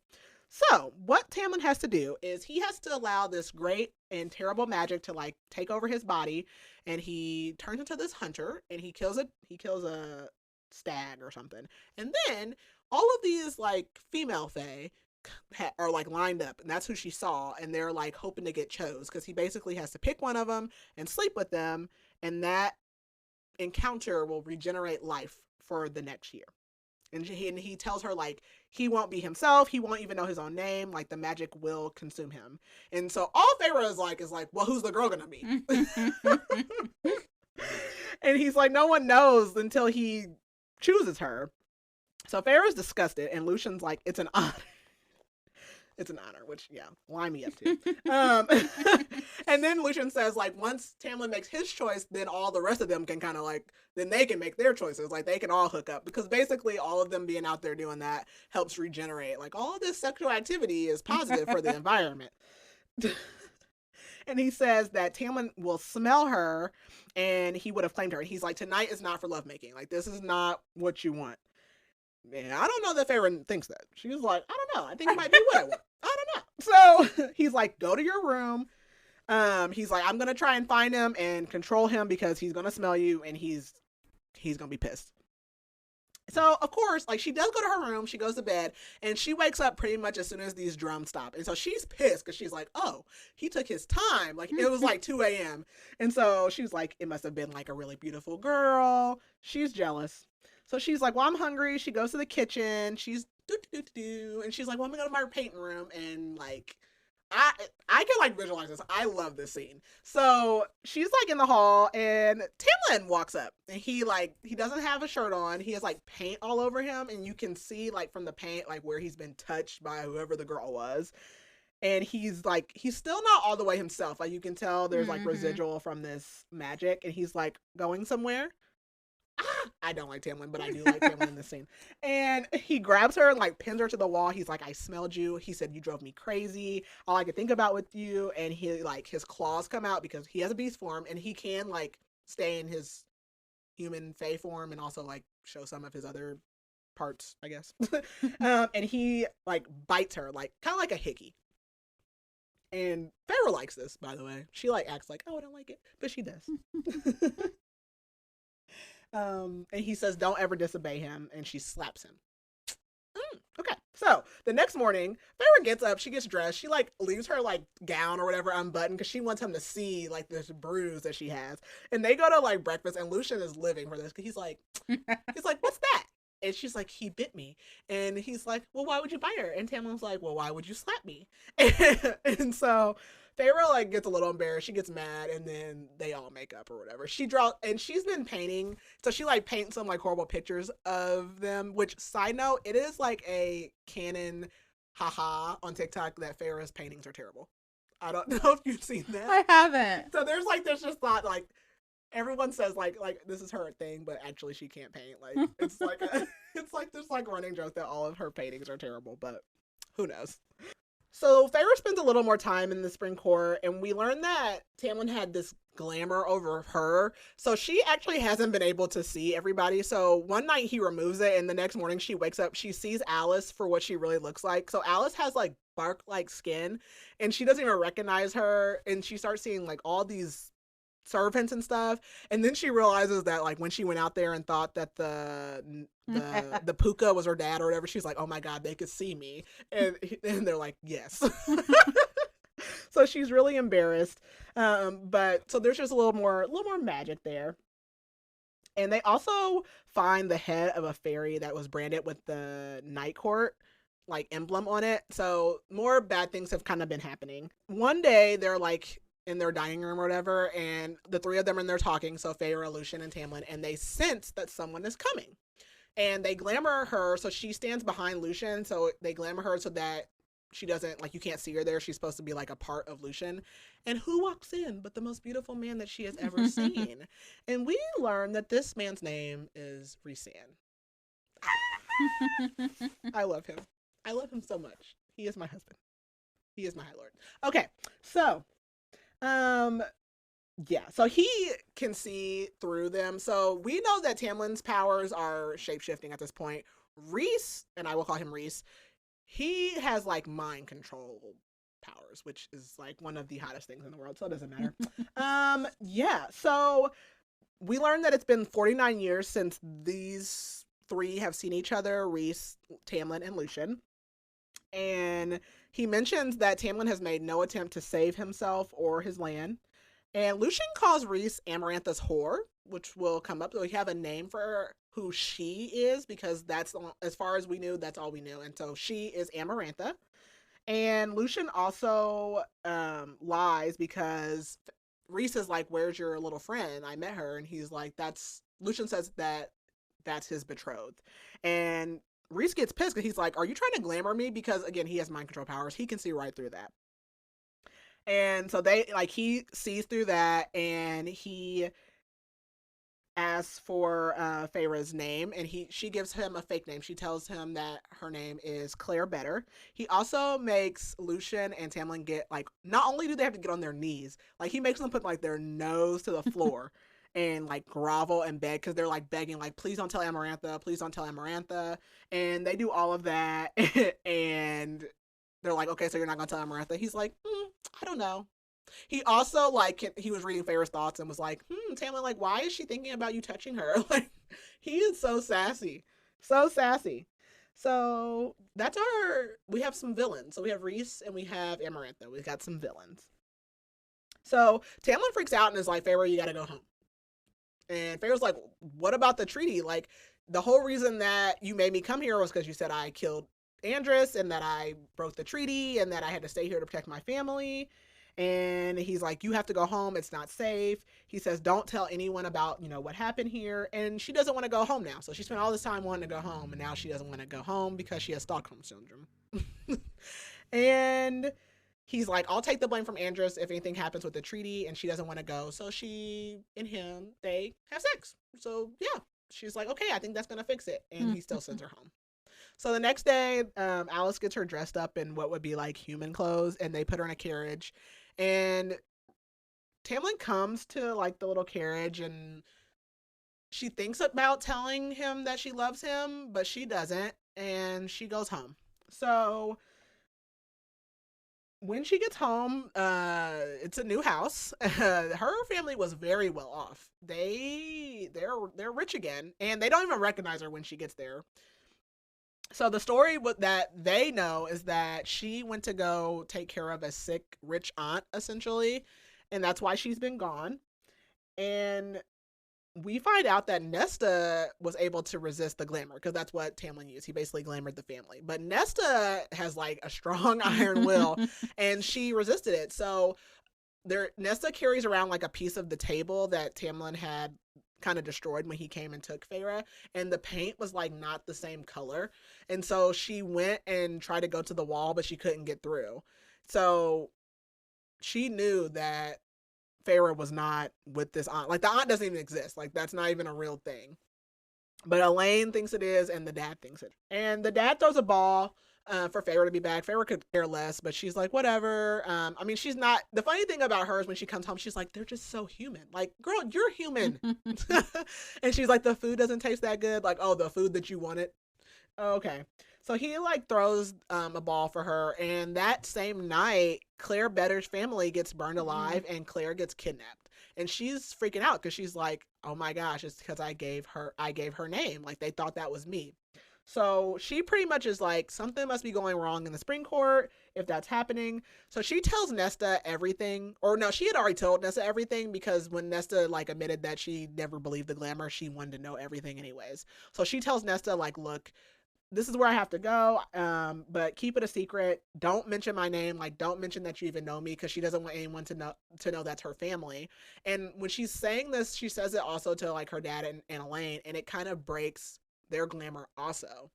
S1: So what Tamlin has to do is he has to allow this great and terrible magic to, like, take over his body, and he turns into this hunter, and he kills a stag or something. And then all of these, like, female fae are, like, lined up, and that's who she saw, and they're, like, hoping to get chose because he basically has to pick one of them and sleep with them, and that encounter will regenerate life for the next year. And he tells her, like, he won't be himself. He won't even know his own name. Like, the magic will consume him. And so all Feyre is like, well, who's the girl gonna be? And he's like, no one knows until he chooses her. So Feyre's disgusted. And Lucian's like, it's an honor. It's an honor, which, yeah, line me up too. And then Lucian says, like, once Tamlin makes his choice, then all the rest of them can kind of like, then they can make their choices. Like, they can all hook up. Because basically all of them being out there doing that helps regenerate. Like, all of this sexual activity is positive for the environment. And he says that Tamlin will smell her and he would have claimed her. He's like, tonight is not for lovemaking. Like, this is not what you want. Man, I don't know that Farron thinks that. She was like, I don't know. I think it might be what I want. I don't know. So he's like, go to your room. He's like, I'm going to try and find him and control him because he's going to smell you and he's going to be pissed. So, of course, like, she does go to her room, she goes to bed, and she wakes up pretty much as soon as these drums stop. And so she's pissed because she's like, oh, he took his time. Like, it was like 2 a.m. And so she's like, it must have been like a really beautiful girl. She's jealous. So she's like, well, I'm hungry. She goes to the kitchen. She's do. And she's like, well, I'm going to go to my painting room. And like, I can like visualize this. I love this scene. So she's like in the hall and Tamlin walks up and he doesn't have a shirt on. He has like paint all over him and you can see like from the paint like where he's been touched by whoever the girl was. And he's still not all the way himself. Like you can tell there's like residual from this magic and he's like going somewhere. I don't like Tamlin, but I do like Tamlin in this scene. And he grabs her and like pins her to the wall. He's like, I smelled you. He said, you drove me crazy. All I could think about with you. And he like, his claws come out because he has a beast form and he can like stay in his human fae form and also like show some of his other parts, I guess. And he like bites her, like kind of like a hickey. And Feyre likes this, by the way. She like acts like, oh, I don't like it, but she does. And he says, don't ever disobey him. And she slaps him. Okay. So the next morning, Feyre gets up, she gets dressed. She like leaves her like gown or whatever unbuttoned because she wants him to see like this bruise that she has. And they go to like breakfast and Lucian is living for this because he's like, what's that? And she's like, he bit me. And he's like, well, why would you bite her? And Tamlin's like, well, why would you slap me? And so Feyre like gets a little embarrassed. She gets mad and then they all make up or whatever. She's been painting. So she like paints some like horrible pictures of them, which side note, it is like a canon haha on TikTok that Feyre's paintings are terrible. I don't know if you've seen that.
S2: I haven't.
S1: So there's just not like, everyone says like this is her thing, but actually she can't paint. Like it's like it's like this like running joke that all of her paintings are terrible, but who knows. So Feyre spends a little more time in the Spring Court, and we learn that Tamlin had this glamour over her, so she actually hasn't been able to see everybody. So one night he removes it, and the next morning she wakes up, she sees Alice for what she really looks like. So Alice has like bark-like skin, and she doesn't even recognize her, and she starts seeing like all these servants and stuff, and then she realizes that like when she went out there and thought that the puka was her dad or whatever, she's like, oh my god, they could see me, and they're like, yes. So she's really embarrassed, but so there's just a little more magic there. And they also find the head of a fairy that was branded with the Night Court like emblem on it, so more bad things have kind of been happening. One day they're like in their dining room or whatever, and the three of them are in there talking, so Feyre, Lucian, and Tamlin, and they sense that someone is coming. And they glamour her, so she stands behind Lucian, so they glamour her so that she doesn't, like, you can't see her there. She's supposed to be like a part of Lucian. And who walks in but the most beautiful man that she has ever seen? And we learn that this man's name is Rhysand. I love him. I love him so much. He is my husband. He is my high lord. Okay, so yeah, so he can see through them. So we know that Tamlin's powers are shape-shifting at this point. Rhys, and I will call him Rhys, he has like mind control powers, which is like one of the hottest things in the world, so it doesn't matter. Yeah, so we learned that it's been 49 years since these three have seen each other, Rhys, Tamlin, and Lucian. And he mentions that Tamlin has made no attempt to save himself or his land. And Lucian calls Rhys Amarantha's whore, which will come up. So we have a name for who she is, because that's, as far as we knew, that's all we knew. And so she is Amarantha. And Lucian also lies because Rhys is like, where's your little friend? I met her. And he's like, Lucian says that that's his betrothed. And Reese gets pissed because he's like, are you trying to glamour me? Because again, he has mind control powers. He can see right through that. And so he sees through that, and he asks for Feyre's name, and she gives him a fake name. She tells him that her name is Claire Better. He also makes Lucian and Tamlin get, like, not only do they have to get on their knees, like, he makes them put, like, their nose to the floor and, like, grovel and beg, because they're, like, begging, like, please don't tell Amarantha, please don't tell Amarantha. And they do all of that, and they're like, okay, so you're not gonna tell Amarantha? He's like, I don't know. He also, like, he was reading Feyre's thoughts and was like, Tamlin, like, why is she thinking about you touching her? Like, he is so sassy. So sassy. So that's we have some villains. So we have Reese and we have Amarantha. We've got some villains. So Tamlin freaks out and is like, Feyre, you gotta go home. And Feyre's like, what about the treaty? Like, the whole reason that you made me come here was because you said I killed Andrus and that I broke the treaty and that I had to stay here to protect my family. And he's like, you have to go home. It's not safe. He says, don't tell anyone about, what happened here. And she doesn't want to go home now. So she spent all this time wanting to go home. And now she doesn't want to go home because she has Stockholm Syndrome. And he's like, I'll take the blame from Andrus if anything happens with the treaty. And she doesn't want to go. So she and him, they have sex. So yeah, she's like, okay, I think that's going to fix it. And he still sends her home. So the next day, Alice gets her dressed up in what would be like human clothes, and they put her in a carriage. And Tamlin comes to, like, the little carriage, and she thinks about telling him that she loves him, but she doesn't, and she goes home. So when she gets home, it's a new house. Her family was very well off. They're rich again, and they don't even recognize her when she gets there. So the story that they know is that she went to go take care of a sick, rich aunt, essentially, and that's why she's been gone. And we find out that Nesta was able to resist the glamour, because that's what Tamlin used. He basically glamored the family. But Nesta has, like, a strong iron will, and she resisted it. So Nesta carries around, like, a piece of the table that Tamlin had kind of destroyed when he came and took Feyre, and the paint was, like, not the same color, and so she went and tried to go to the wall, but she couldn't get through. So she knew that Feyre was not with this aunt. Like, the aunt doesn't even exist. Like, that's not even a real thing. But Elaine thinks it is, and the dad thinks it. And the dad throws a ball for Feyre to be back. Feyre could care less, but she's like, whatever. I mean, she's not. The funny thing about her is when she comes home, she's like, they're just so human. Like, girl, you're human. And she's like, the food doesn't taste that good. Like, oh, the food that you wanted. Okay. So he, like, throws a ball for her, and that same night, Claire Better's family gets burned alive, and Claire gets kidnapped. And she's freaking out because she's like, oh my gosh, it's because I gave her name. Like, they thought that was me. So she pretty much is like, something must be going wrong in the Spring Court if that's happening. So she tells Nesta everything. Or no, she had already told Nesta everything, because when Nesta, like, admitted that she never believed the glamour, she wanted to know everything anyways. So she tells Nesta, like, look, this is where I have to go, but keep it a secret. Don't mention my name. Like, don't mention that you even know me, because she doesn't want anyone to know that's her family. And when she's saying this, she says it also to, like, her dad and Elaine, and it kind of breaks their glamour also.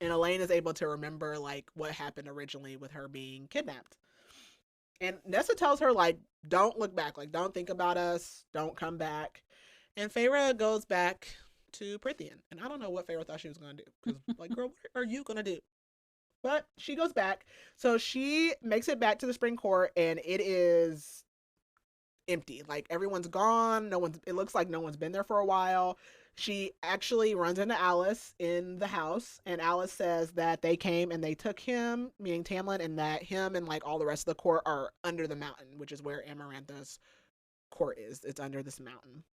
S1: And Elaine is able to remember, like, what happened originally with her being kidnapped. And Nessa tells her, like, don't look back. Like, don't think about us. Don't come back. And Feyre goes back to Prithian. And I don't know what Feyre thought she was going to do. Because, like, girl, what are you going to do? But she goes back. So she makes it back to the Spring Court, and it is empty. Like, everyone's gone. It looks like no one's been there for a while. She actually runs into Alice in the house, and Alice says that they came and they took him, meaning Tamlin, and that him and, like, all the rest of the court are under the mountain, which is where Amarantha's court is. It's under this mountain.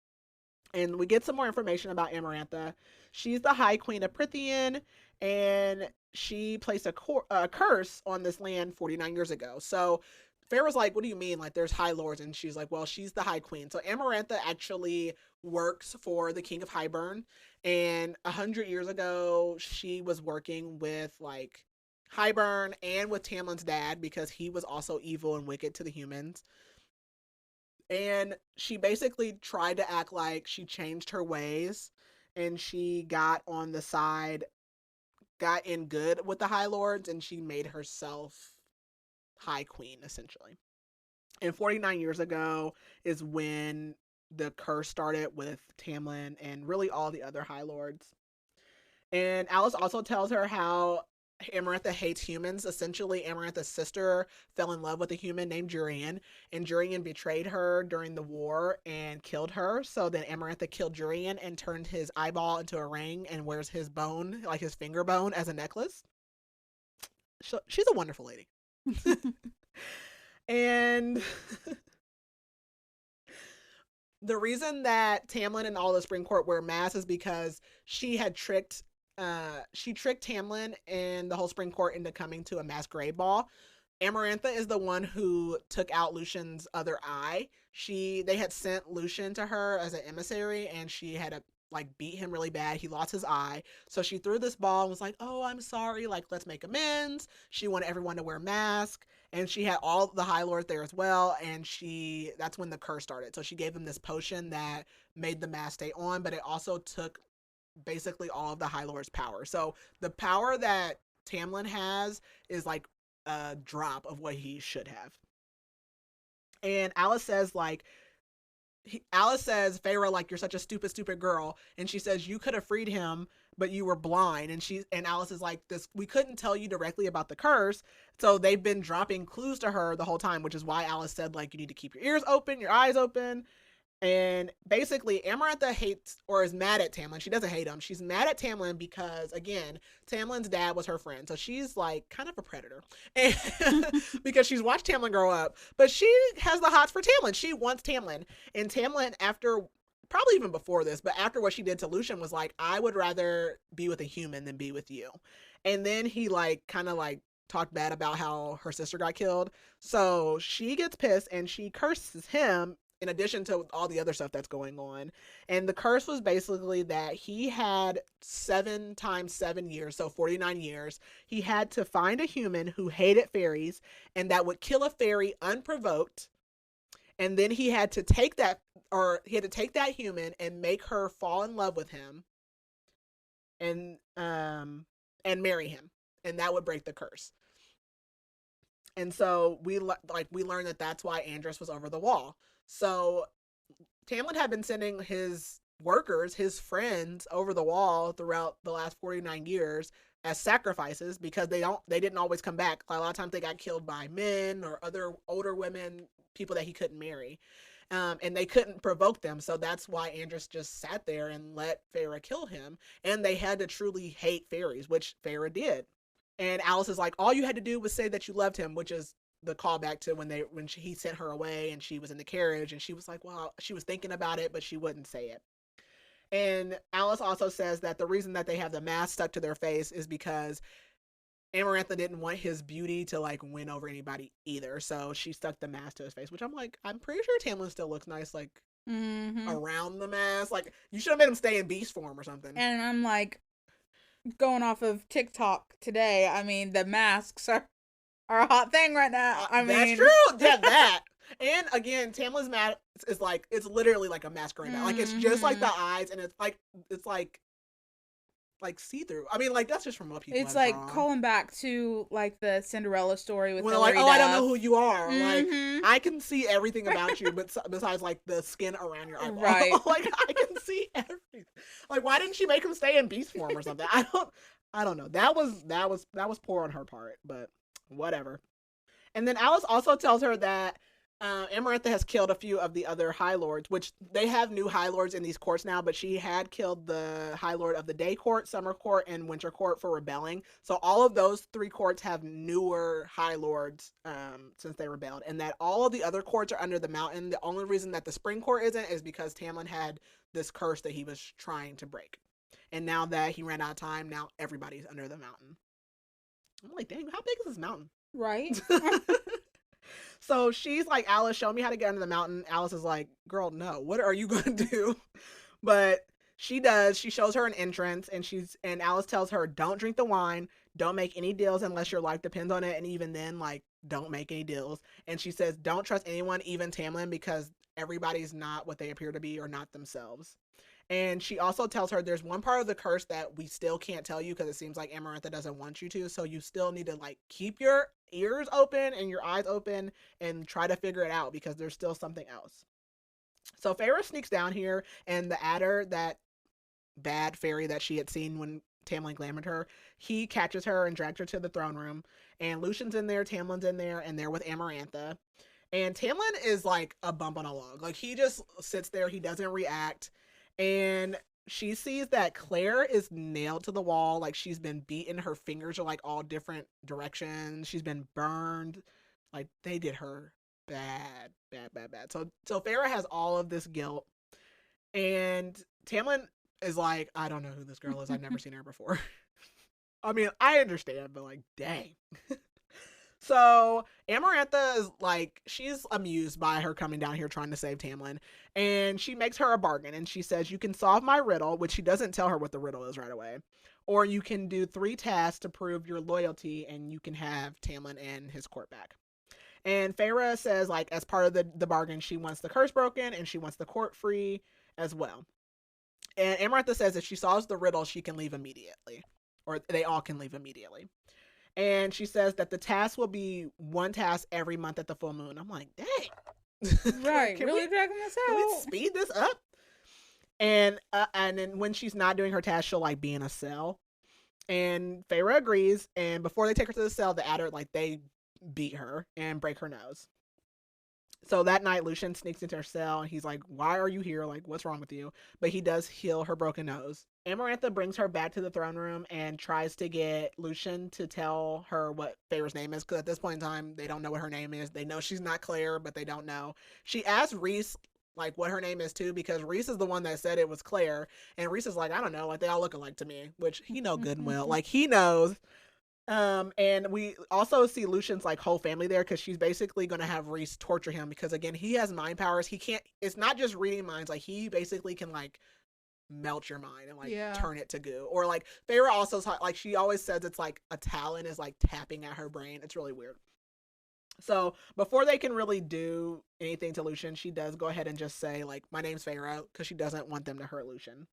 S1: And we get some more information about Amarantha. She's the High Queen of Prithian, and she placed a curse on this land 49 years ago. So Feyre's like, what do you mean? Like, there's High Lords. And she's like, well, she's the High Queen. So Amarantha actually works for the King of Hybern. And 100 years ago, she was working with, like, Hybern and with Tamlin's dad, because he was also evil and wicked to the humans. And she basically tried to act like she changed her ways, and she got on the side got in good with the High Lords, and she made herself High Queen, essentially. And 49 years ago is when the curse started with Tamlin and really all the other High Lords. And Alice also tells her how Amarantha hates humans. Essentially, Amarantha's sister fell in love with a human named Jurian, and Jurian betrayed her during the war and killed her. So then Amarantha killed Jurian and turned his eyeball into a ring and wears his bone, like his finger bone, as a necklace. So she's a wonderful lady. And the reason that Tamlin and all the Spring Court wear masks is because she tricked Tamlin and the whole Spring Court into coming to a masquerade ball. Amarantha is the one who took out Lucian's other eye. They had sent Lucian to her as an emissary, and she had to beat him really bad. He lost his eye. So she threw this ball and was like, "Oh, I'm sorry. Let's make amends." She wanted everyone to wear masks, and she had all the High Lords there as well. And that's when the curse started. So she gave them this potion that made the mask stay on, but it also took basically all of the High Lord's power. So the power that Tamlin has is like a drop of what he should have. And Alice says Feyre, you're such a stupid girl. And she says, you could have freed him, but you were blind. And Alice is like, we couldn't tell you directly about the curse. So they've been dropping clues to her the whole time, which is why Alice said, you need to keep your ears open, your eyes open. And basically, Amarantha hates or is mad at Tamlin. She doesn't hate him. She's mad at Tamlin because, again, Tamlin's dad was her friend. So she's kind of a predator. And because she's watched Tamlin grow up. But she has the hots for Tamlin. She wants Tamlin. And Tamlin, after, probably even before this, but after what she did to Lucian, was like, I would rather be with a human than be with you. And then he kind of talked bad about how her sister got killed. So she gets pissed and she curses him, in addition to all the other stuff that's going on. And the curse was basically that he had 7 times 7 years, so 49 years. He had to find a human who hated fairies and that would kill a fairy unprovoked. And then he had to take that human and make her fall in love with him and marry him. And that would break the curse. And so we learned that that's why Andros was over the wall. So Tamlin had been sending his workers, his friends, over the wall throughout the last 49 years as sacrifices because they didn't always come back. A lot of times they got killed by men or other older women, people that he couldn't marry. And they couldn't provoke them. So that's why Andros just sat there and let Feyre kill him. And they had to truly hate fairies, which Feyre did. And Alice is like, all you had to do was say that you loved him, which is the callback to when he sent her away and she was in the carriage and she was like, well, she was thinking about it, but she wouldn't say it. And Alice also says that the reason that they have the mask stuck to their face is because Amarantha didn't want his beauty to win over anybody either. So she stuck the mask to his face, which I'm pretty sure Tamlin still looks nice, around the mask. You should have made him stay in beast form or something.
S2: And I'm going off of TikTok today, the masks are a hot thing right now.
S1: That's true. Yeah, that. And again, Tamlin's mask is it's literally like a masquerade mask. It's just like the eyes, and it's like see-through. That's just from what people
S2: it's
S1: have drawn.
S2: Calling back to the Cinderella story with
S1: when they're
S2: Hilary
S1: oh,
S2: Duff.
S1: I don't know who you are. I can see everything about you, but besides the skin around your eyeball.
S2: Right.
S1: I can see everything. Why didn't she make him stay in beast form or something? I don't know. That was poor on her part, but whatever. And then Alice also tells her that Amarantha has killed a few of the other High Lords, which they have new High Lords in these courts now, but she had killed the High Lord of the Day Court, Summer Court, and Winter Court for rebelling. So all of those 3 courts have newer High Lords since they rebelled, and that all of the other courts are under the mountain. The only reason that the Spring Court isn't is because Tamlin had this curse that he was trying to break. And now that he ran out of time, now everybody's under the mountain. I'm like, dang, how big is this mountain?
S2: Right.
S1: So she's like, Alice, show me how to get under the mountain. Alice is like, girl, no, what are you going to do? But she does. She shows her an entrance, and Alice tells her, don't drink the wine. Don't make any deals unless your life depends on it. And even then, don't make any deals. And she says, don't trust anyone, even Tamlin, because everybody's not what they appear to be or not themselves. And she also tells her there's one part of the curse that we still can't tell you because it seems like Amarantha doesn't want you to. So you still need to like keep your ears open and your eyes open and try to figure it out because there's still something else. So Feyre sneaks down here, and the adder, that bad fairy that she had seen when Tamlin glamored her, he catches her and drags her to the throne room. And Lucian's in there, Tamlin's in there, and they're with Amarantha. And Tamlin is like a bump on a log. Like he just sits there, he doesn't react. And she sees that Claire is nailed to the wall. Like she's been beaten. Her fingers are like all different directions. She's been burned. Like they did her bad, bad, bad, bad. So Feyre has all of this guilt. And Tamlin is like, I don't know who this girl is. I've never seen her before. I mean, I understand, but like, dang. So Amarantha is like, she's amused by her coming down here trying to save Tamlin. And she makes her a bargain. And she says, you can solve my riddle, which she doesn't tell her what the riddle is right away. Or you can do 3 tasks to prove your loyalty and you can have Tamlin and his court back. And Feyre says, like, as part of the bargain, she wants the curse broken and she wants the court free as well. And Amarantha says if she solves the riddle, she can leave immediately. Or they all can leave immediately. And she says that the task will be 1 task every month at the full moon. I'm like, dang.
S2: Right. Really dragging this out.
S1: Can we speed this up? And then when she's not doing her task, she'll like be in a cell. And Feyre agrees. And before they take her to the cell, the adder, like they beat her and break her nose. So that night, Lucian sneaks into her cell and he's like, why are you here? Like, what's wrong with you? But he does heal her broken nose. Amarantha brings her back to the throne room and tries to get Lucian to tell her what Feyre's name is. Because at this point in time, they don't know what her name is. They know she's not Claire, but they don't know. She asked Rhys, like, what her name is too, because Rhys is the one that said it was Claire. And Rhys is like, I don't know. Like, they all look alike to me, which he know good and well. Like, he knows. And we also see Lucian's like whole family there because she's basically going to have Rhys torture him because again, he has mind powers. He can't, it's not just reading minds. Like he basically can like melt your mind and like turn it to goo. Or like Feyre also like she always says it's like a talon is like tapping at her brain. It's really weird. So before they can really do anything to Lucian, she does go ahead and just say like, my name's Feyre, because she doesn't want them to hurt Lucian.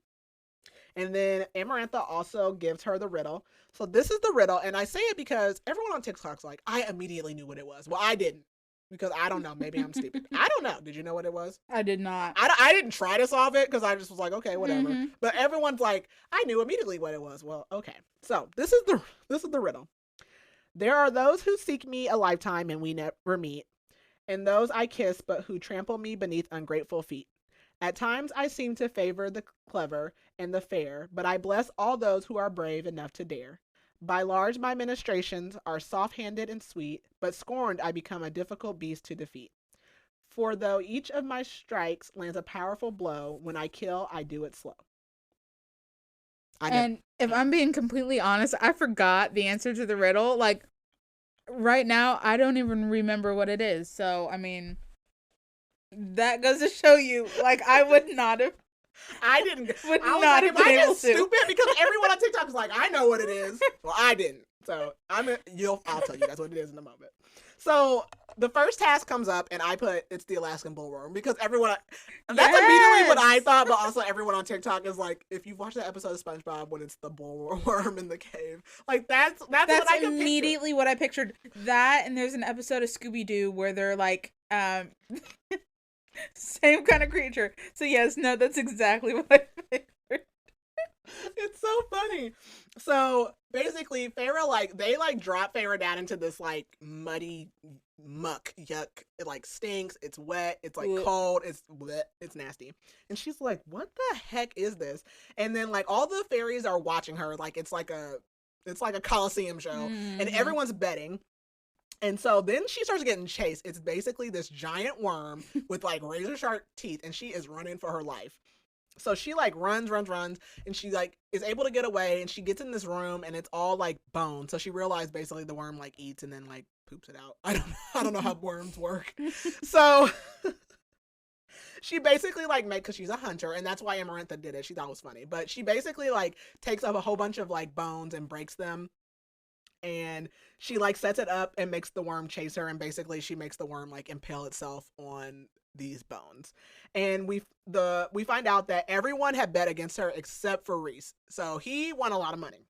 S1: And then Amarantha also gives her the riddle. So this is the riddle. And I say it because everyone on TikTok's like, I immediately knew what it was. Well, I didn't. Because I don't know. Maybe I'm stupid. I don't know. Did you know what it was?
S2: I did not.
S1: I didn't try to solve it because I just was like, okay, whatever. Mm-hmm. But everyone's like, I knew immediately what it was. Well, okay. So this is the riddle. There are those who seek me a lifetime and we never meet. And those I kiss but who trample me beneath ungrateful feet. At times I seem to favor the clever and the fair, but I bless all those who are brave enough to dare. By large my ministrations are soft-handed and sweet, but scorned I become a difficult beast to defeat. For though each of my strikes lands a powerful blow, when I kill, I do it slow.
S2: And if I'm being completely honest, I forgot the answer to the riddle. Like, right now, I don't even remember what it is. So, I mean, that goes to show you, like, I would not have.
S1: I just stupid because everyone on TikTok is like, I know what it is. Well, I didn't. So I'll tell you that's what it is in a moment. So the first task comes up and I put it's the Alaskan bullworm because that's immediately what I thought, but also everyone on TikTok is like, if you've watched the episode of SpongeBob when it's the bullworm in the cave, like that's what I
S2: immediately
S1: picture.
S2: What I pictured. That and there's an episode of Scooby-Doo where they're like same kind of creature. So yes, no, that's exactly what I pictured.
S1: It's so funny. So basically, Feyre they drop Feyre down into this like muddy muck, yuck. It like stinks. It's wet. It's like cold. It's wet. It's nasty. And she's like, "What the heck is this?" And then like all the fairies are watching her. Like it's like a Coliseum show, and everyone's betting. And so then she starts getting chased. It's basically this giant worm with like razor sharp teeth, and she is running for her life. So she like runs, and she like is able to get away, and she gets in this room and it's all like bone. So she realized basically the worm like eats and then like poops it out. I don't know how worms work. So she basically like because she's a hunter, and that's why Amarantha did it. She thought it was funny. But she basically like takes up a whole bunch of like bones and breaks them. And she like sets it up and makes the worm chase her, and basically she makes the worm like impale itself on these bones. And we find out that everyone had bet against her except for Reese. So he won a lot of money.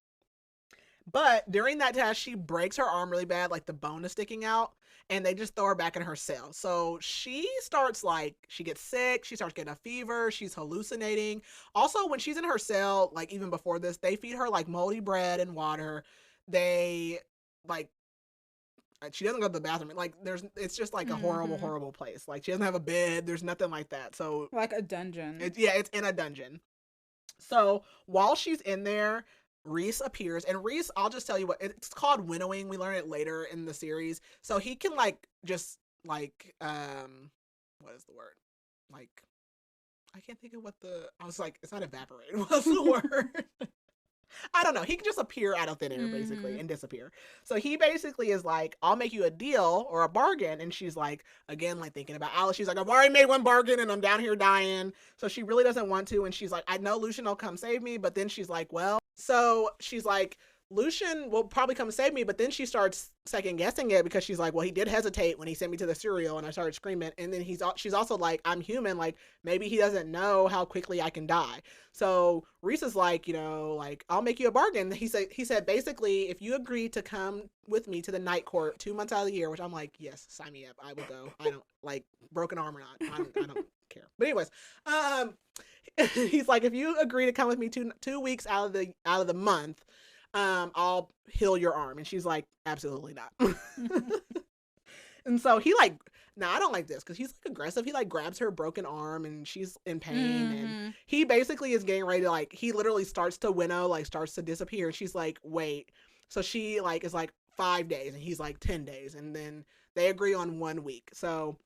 S1: But during that test, she breaks her arm really bad, like the bone is sticking out, and they just throw her back in her cell. So she starts like, she gets sick, she starts getting a fever, she's hallucinating. Also, when she's in her cell, like even before this, they feed her like moldy bread and water. They like, she doesn't go to the bathroom. Like it's just like a horrible, horrible place. Like she doesn't have a bed. There's nothing like that. So
S2: like a dungeon.
S1: It's in a dungeon. So while she's in there, Reese appears, and Reese, I'll just tell you what, it's called winnowing. We learn it later in the series. So he can like just like what is the word? Like I can't think of I was like, it's not evaporate. What's the word? I don't know. He can just appear out of thin air basically and disappear. So he basically is like, I'll make you a deal or a bargain. And she's like, again, like thinking about Alice. She's like, I've already made one bargain and I'm down here dying. So she really doesn't want to. And she's like, I know Lucian will come save me. But then she's like, well, so she's like, Lucian will probably come save me, but then she starts second guessing it because she's like, well, he did hesitate when he sent me to the cereal, and I started screaming. And then she's also like, I'm human, like maybe he doesn't know how quickly I can die. So Reese is like, like I'll make you a bargain. He said basically, if you agree to come with me to the night court 2 months out of the year, which I'm like, yes, sign me up, I will go. I don't like broken arm or not, I don't care. But anyways, he's like, if you agree to come with me 2 weeks out of the month, I'll heal your arm. And she's like, absolutely not. And so he like, I don't like this because he's like aggressive. He like grabs her broken arm and she's in pain. And he basically is getting ready to like, he literally starts to winnow, like starts to disappear. And she's like, wait. So she like is like 5 days and he's like 10 days. And then they agree on 1 week. So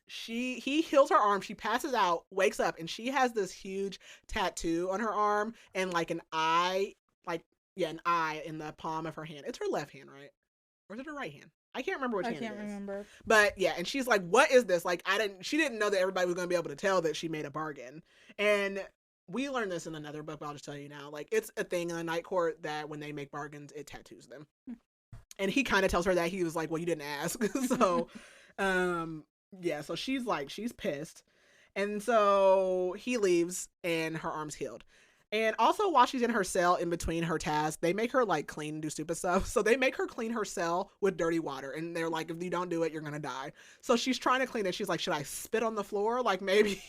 S1: he heals her arm, she passes out, wakes up, and she has this huge tattoo on her arm and like an eye, an eye in the palm of her hand. It's her left hand, right? Or is it her right hand? I can't remember which hand it is. I can't remember. But yeah, and she's like, what is this? Like, she didn't know that everybody was going to be able to tell that she made a bargain. And we learned this in another book, but I'll just tell you now. Like, it's a thing in the night court that when they make bargains, it tattoos them. And he kind of tells her that. He was like, well, you didn't ask. So, yeah, so she's pissed. And so he leaves and her arm's healed. And also while she's in her cell in between her tasks, they make her like clean and do stupid stuff. So they make her clean her cell with dirty water. And they're like, if you don't do it, you're going to die. So she's trying to clean it. She's like, should I spit on the floor? Like maybe.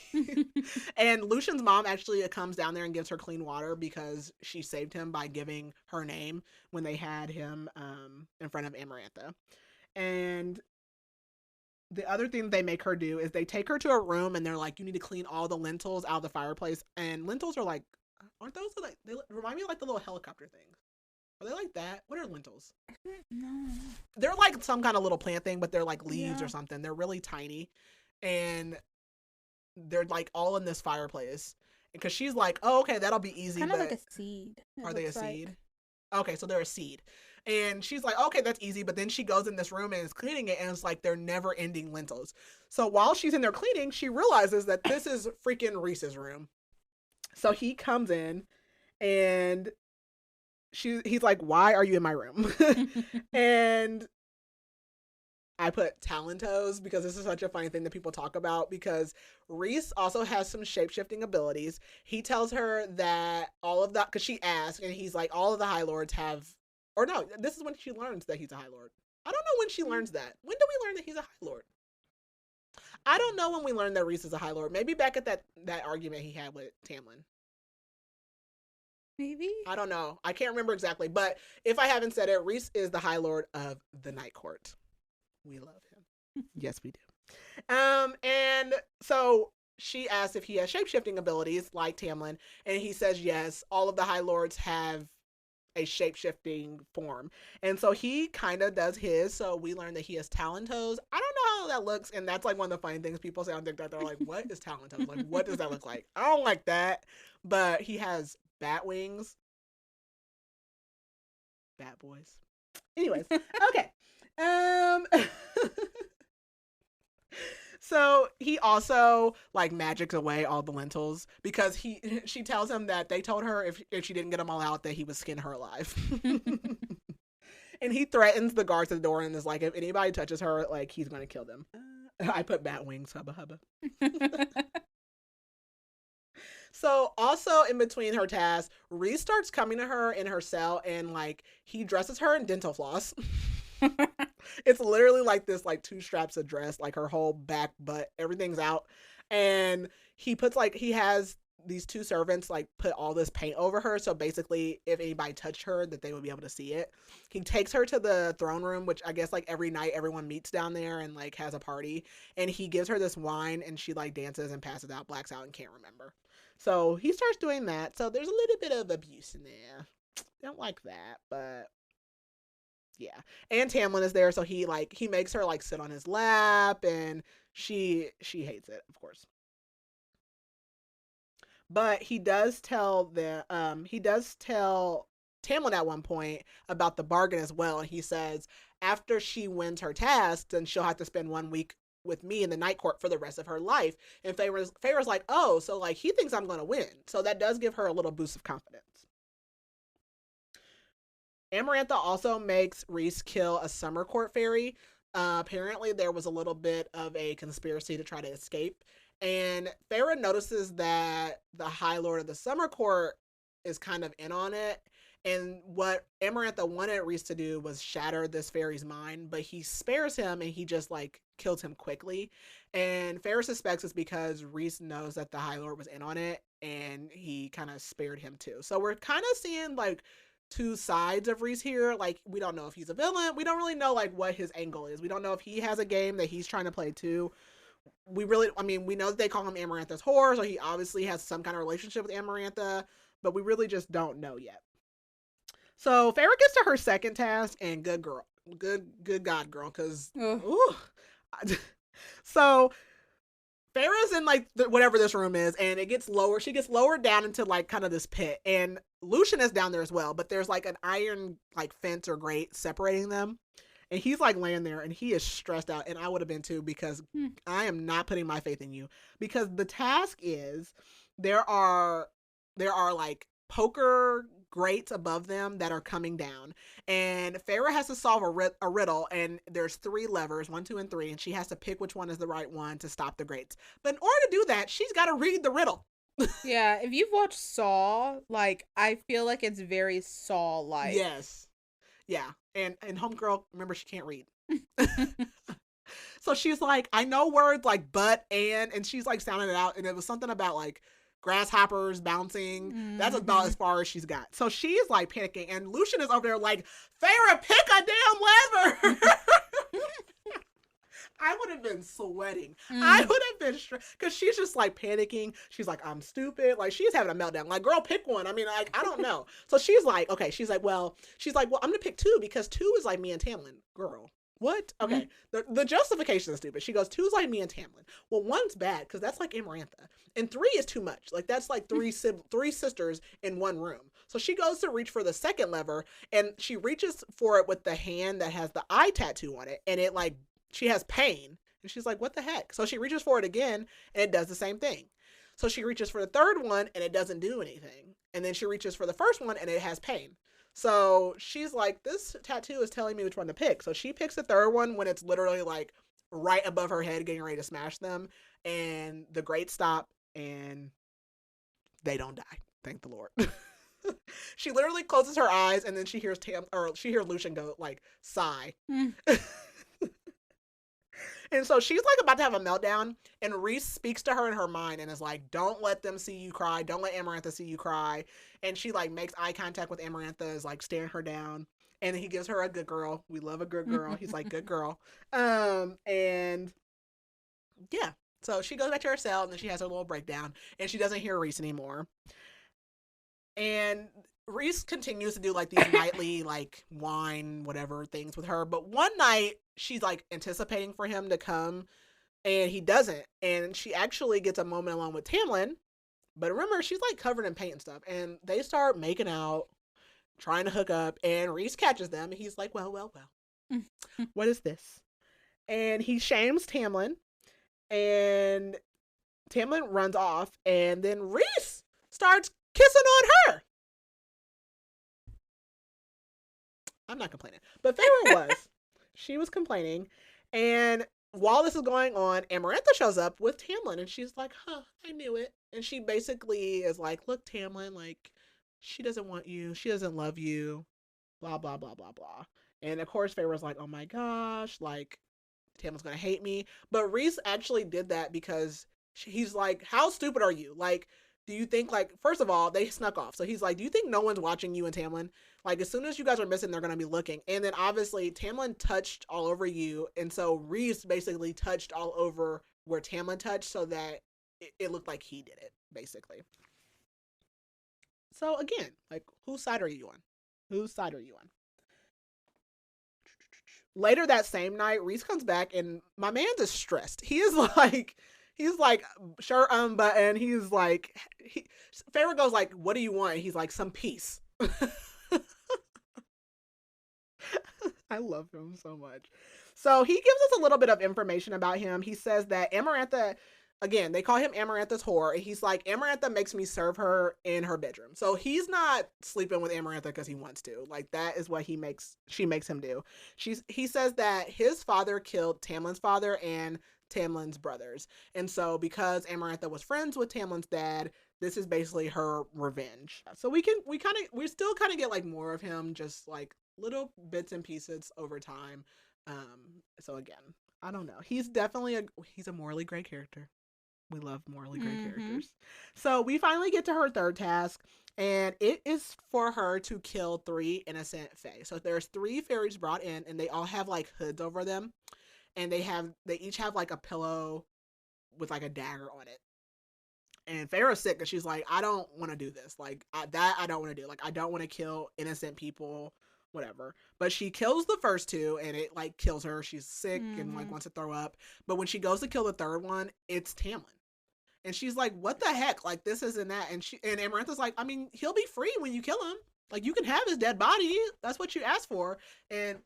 S1: And Lucian's mom actually comes down there and gives her clean water because she saved him by giving her name when they had him in front of Amarantha. And the other thing they make her do is they take her to a room and they're like, you need to clean all the lentils out of the fireplace. And lentils are like, aren't those like, they remind me of like the little helicopter things. Are they like that? What are lentils?
S2: No.
S1: They're like some kind of little plant thing, but they're like leaves or something. They're really tiny. And they're like all in this fireplace. Because she's like, oh, okay, that'll be easy.
S2: Kind of like a seed.
S1: Are they a seed? Okay, so they're a seed. And she's like, okay, that's easy. But then she goes in this room and is cleaning it. And it's like, they're never ending lentils. So while she's in there cleaning, she realizes that this is freaking Reese's room. So he comes in and he's like, why are you in my room? And I put talentos because this is such a funny thing that people talk about, because Reese also has some shape-shifting abilities. He tells her that all of that, because she asked, and he's like, all of the High Lords have, or no, this is when she learns that he's a High Lord. I don't know when she learns that. When do we learn that he's a High Lord? I don't know when we learned that Reese is a High Lord. Maybe back at that argument he had with Tamlin.
S2: Maybe?
S1: I don't know. I can't remember exactly. But if I haven't said it, Reese is the High Lord of the Night Court. We love him. Yes, we do. And so she asks if he has shape-shifting abilities like Tamlin. And he says yes. All of the High Lords have a shape-shifting form. And so he kind of does his. So we learn that he has talentos. I don't know how that looks. And that's like one of the funny things people say on TikTok. They're like, what is talentos? Like, what does that look like? I don't like that. But he has bat wings. Bat boys. Anyways, okay. So he also like magics away all the lentils because she tells him that they told her if she didn't get them all out that he would skin her alive. And he threatens the guards at the door and is like, if anybody touches her, like, he's going to kill them. I put bat wings, hubba hubba. So also in between her tasks, Reese starts coming to her in her cell and like he dresses her in dental floss. It's literally like this like 2 straps of dress, like her whole back, butt, everything's out. And he puts like he has these 2 servants like put all this paint over her, so basically if anybody touched her that they would be able to see it. He takes her to the throne room, which I guess like every night everyone meets down there and like has a party, and he gives her this wine and she like dances and passes out, blacks out, and can't remember. So he starts doing that. So there's a little bit of abuse in there. Don't like that, but yeah. And Tamlin is there, so he makes her like sit on his lap, and she hates it, of course. But he does tell Tamlin at one point about the bargain as well, and he says after she wins her task, then she'll have to spend 1 week with me in the night court for the rest of her life. And Feyre's like, oh, so like he thinks I'm gonna win. So that does give her a little boost of confidence. Amarantha also makes Reese kill a summer court fairy. Apparently there was a little bit of a conspiracy to try to escape. And Feyre notices that the High Lord of the Summer Court is kind of in on it. And what Amarantha wanted Reese to do was shatter this fairy's mind, but he spares him and he just like kills him quickly. And Feyre suspects it's because Reese knows that the High Lord was in on it and he kind of spared him too. So we're kind of seeing like 2 sides of Reese here. Like we don't know if he's a villain. We don't really know like what his angle is. We don't know if he has a game that he's trying to play too. We know that they call him Amarantha's whore, so he obviously has some kind of relationship with Amarantha, but we really just don't know yet. So Feyre gets to her second task, and good God, girl, because so Feyre's in like whatever this room is, and it gets lower. She gets lowered down into like kind of this pit, and Lucian is down there as well, but there's like an iron like fence or grate separating them. And he's like laying there and he is stressed out. And I would have been too, because I am not putting my faith in you. Because the task is there are like poker grates above them that are coming down. And Feyre has to solve a riddle. And there's 3 levers, 1, 2, and 3. And she has to pick which one is the right one to stop the grates. But in order to do that, she's got to read the riddle.
S2: Yeah, if you've watched Saw, like, I feel like it's very Saw-like.
S1: Yes. Yeah. And homegirl, remember, she can't read. So she's like, I know words like but, and she's like sounding it out. And it was something about like grasshoppers bouncing. Mm-hmm. That's about as far as she's got. So she's like panicking. And Lucian is over there like, Feyre, pick a damn lever. I would have been sweating. I would have been because she's just like panicking. She's like, I'm stupid. Like she's having a meltdown. Like, girl, pick one. I mean, like, I don't know. So she's like, okay. She's like, well, I'm gonna pick 2 because 2 is like me and Tamlin. Girl, what? Okay. The justification is stupid. She goes, 2 is like me and Tamlin. Well, 1's bad because that's like Amarantha, and 3 is too much. Like that's like three sisters in one room. So she goes to reach for the second lever, and she reaches for it with the hand that has the eye tattoo on it, and it like. She has pain, and she's like, what the heck? So she reaches for it again, and it does the same thing. So she reaches for the third one, and it doesn't do anything. And then she reaches for the first one, and it has pain. So she's like, this tattoo is telling me which one to pick. So she picks the third one when it's literally like right above her head, getting ready to smash them. And the grates stop, and they don't die. Thank the Lord. She literally closes her eyes, and then she hears Lucian go like sigh. And so she's like about to have a meltdown, and Reese speaks to her in her mind and is like, don't let them see you cry. Don't let Amarantha see you cry. And she like makes eye contact with Amarantha, is like staring her down. And he gives her a good girl. We love a good girl. He's like, good girl. And yeah. So she goes back to her cell, and then she has her little breakdown, and she doesn't hear Reese anymore. And Reese continues to do like these nightly like wine whatever things with her, but one night she's like anticipating for him to come, and he doesn't, and she actually gets a moment alone with Tamlin. But remember, she's like covered in paint and stuff, and they start making out, trying to hook up, and Reese catches them, and he's like, well, what is this? And he shames Tamlin, and Tamlin runs off, and then Reese starts kissing on her. I'm not complaining. But Feyre was. She was complaining. And while this is going on, Amarantha shows up with Tamlin and she's like, huh, I knew it. And she basically is like, look, Tamlin, like, she doesn't want you. She doesn't love you. Blah, blah, blah, blah, blah. And of course, Feyre's like, oh my gosh, like, Tamlin's gonna hate me. But Rhys actually did that because he's like, how stupid are you? Like, do you think, like, first of all, they snuck off. So he's like, do you think no one's watching you and Tamlin? Like, as soon as you guys are missing, they're gonna be looking. And then obviously Tamlin touched all over you, and so Rhys basically touched all over where Tamlin touched, so that it looked like he did it, basically. So again, like, whose side are you on? Whose side are you on? Later that same night, Rhys comes back and my man's is stressed. He's like, shirt unbuttoned. He's like, Feyre goes like, what do you want? And he's like, some peace. I love him so much. So he gives us a little bit of information about him. He says that Amarantha, again, they call him Amarantha's whore. And he's like, Amarantha makes me serve her in her bedroom. So he's not sleeping with Amarantha because he wants to. Like, that is what she makes him do. He says that his father killed Tamlin's father and Tamlin's brothers. And so because Amarantha was friends with Tamlin's dad, this is basically her revenge. So we still kind of get like more of him, just like little bits and pieces over time. So again, I don't know. He's a morally great character. We love morally great characters. So we finally get to her third task, and it is for her to kill 3 innocent fae. So there's 3 fairies brought in, and they all have like hoods over them, and they each have like a pillow with like a dagger on it. And Feyre's sick, and she's like, I don't want to do this. Like, I don't want to do. Like, I don't want to kill innocent people, whatever. But she kills the first 2, and it like kills her. She's sick and like wants to throw up. But when she goes to kill the third one, it's Tamlin. And she's like, what the heck? Like, this isn't that. And Amarantha's like, I mean, he'll be free when you kill him. Like, you can have his dead body. That's what you asked for. And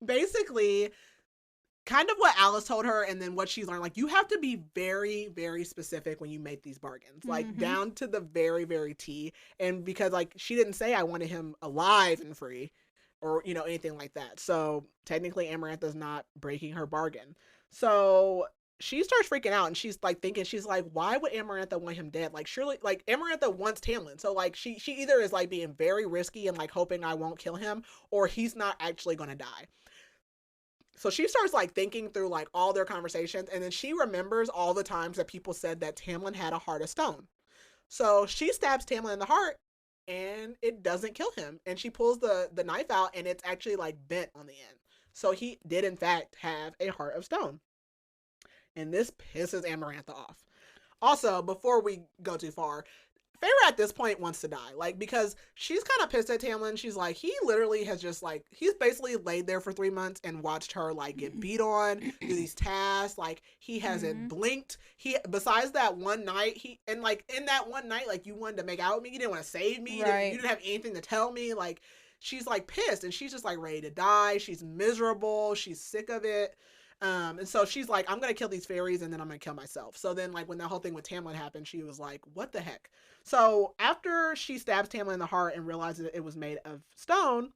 S1: basically, kind of what Alice told her, and then what she's learned, like, you have to be very, very specific when you make these bargains, like down to the very, very T. And because like she didn't say I wanted him alive and free, or anything like that. So technically, Amarantha's not breaking her bargain. So she starts freaking out, and she's like thinking, she's like, why would Amarantha want him dead? Like, surely, like, Amarantha wants Tamlin. So like she either is like being very risky and like hoping I won't kill him, or he's not actually gonna die. So she starts like thinking through like all their conversations, and then she remembers all the times that people said that Tamlin had a heart of stone. So she stabs Tamlin in the heart, and it doesn't kill him. And she pulls the knife out, and it's actually like bent on the end. So he did in fact have a heart of stone. And this pisses Amarantha off. Also, before we go too far, Feyre at this point wants to die. Like, because she's kind of pissed at Tamlin. She's like, he literally has just like, he's basically laid there for 3 months and watched her like get beat on, do these tasks. Like, he hasn't blinked. Besides that one night, in that one night, like, you wanted to make out with me. You didn't want to save me.
S2: Right.
S1: You didn't have anything to tell me. Like, she's like pissed, and she's just like ready to die. She's miserable. She's sick of it. And so she's like, I'm going to kill these fairies, and then I'm going to kill myself. So then, like, when that whole thing with Tamlin happened, she was like, what the heck? So after she stabs Tamlin in the heart and realizes it was made of stone,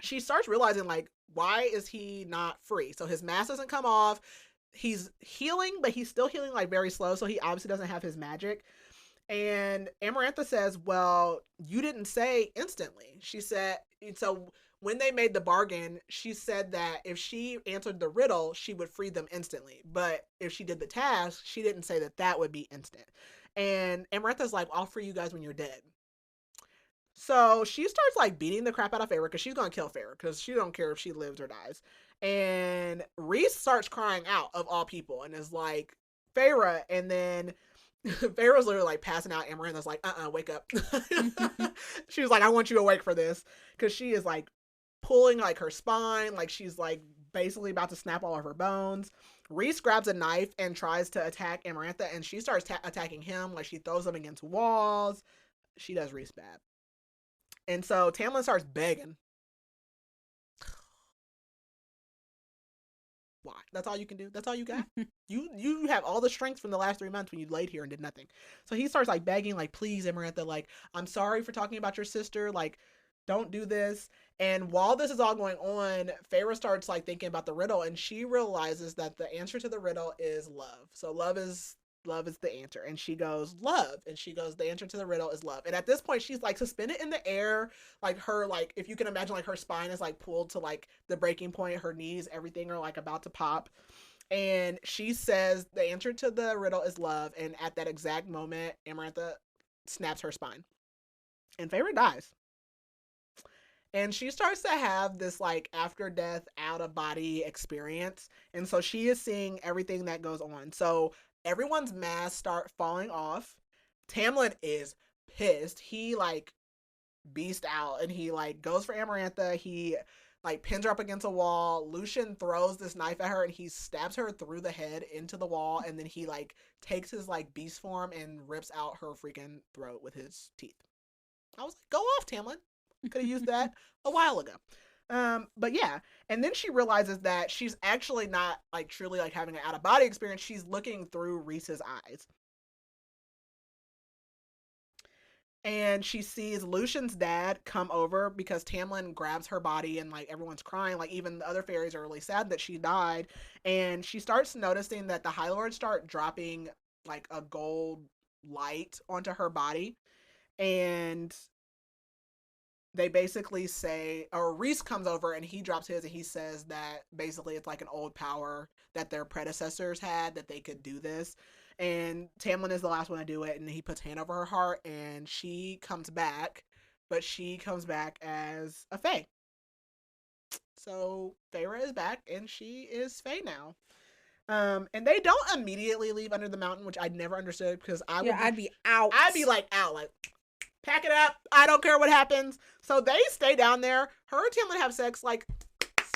S1: she starts realizing, like, why is he not free? So his mask doesn't come off. He's healing, but he's still healing, like, very slow. So he obviously doesn't have his magic. And Amarantha says, well, you didn't say instantly. She said, so when they made the bargain, she said that if she answered the riddle, she would free them instantly. But if she did the task, she didn't say that would be instant. And Amarantha's like, I'll free you guys when you're dead. So she starts like beating the crap out of Feyre, because she's going to kill Feyre, because she don't care if she lives or dies. And Rhys starts crying out, of all people, and is like, Feyre. And then Feyre's literally like passing out. Amarantha's like, wake up. She was like, I want you awake for this, because she is like pulling like her spine, like she's like basically about to snap all of her bones. Rhys grabs a knife and tries to attack Amarantha, and she starts attacking him. Like, she throws him against walls. She does Rhys bad. And so Tamlin starts begging. Why? That's all you can do? That's all you got? You have all the strength from the last 3 months when you laid here and did nothing. So he starts like begging, like, please, Amarantha, like, I'm sorry for talking about your sister. Like, don't do this. And while this is all going on, Feyre starts like thinking about the riddle, and she realizes that the answer to the riddle is love. So love is the answer. And she goes, love. And she goes, the answer to the riddle is love. And at this point, she's like suspended in the air. Like her, like, if you can imagine, like her spine is like pulled to like the breaking point, her knees, everything are like about to pop. And she says the answer to the riddle is love. And at that exact moment, Amarantha snaps her spine. And Feyre dies. And she starts to have this like after death, out of body experience. And so she is seeing everything that goes on. So everyone's masks start falling off. Tamlin is pissed. He like beast out and he like goes for Amarantha. He like pins her up against a wall. Lucian throws this knife at her and he stabs her through the head into the wall. And then he like takes his like beast form and rips out her freaking throat with his teeth. I was like, go off, Tamlin. Could have used that a while ago. But yeah, and then she realizes that she's actually not like truly like having an out of body experience. She's looking through Rhys's eyes. And she sees Lucian's dad come over because Tamlin grabs her body and like everyone's crying. Like even the other fairies are really sad that she died. And she starts noticing that the High Lords start dropping like a gold light onto her body. And they basically say, or Rhys comes over and he drops his and he says that basically it's like an old power that their predecessors had, that they could do this. And Tamlin is the last one to do it, and he puts hand over her heart and she comes back, but she comes back as a Fae. So Feyre is back and she is Fae now. And they don't immediately leave under the mountain, which I'd never understood because
S2: I'd be out.
S1: I'd be like out, like pack it up. I don't care what happens. So they stay down there. Her and Tamlin have sex. Like,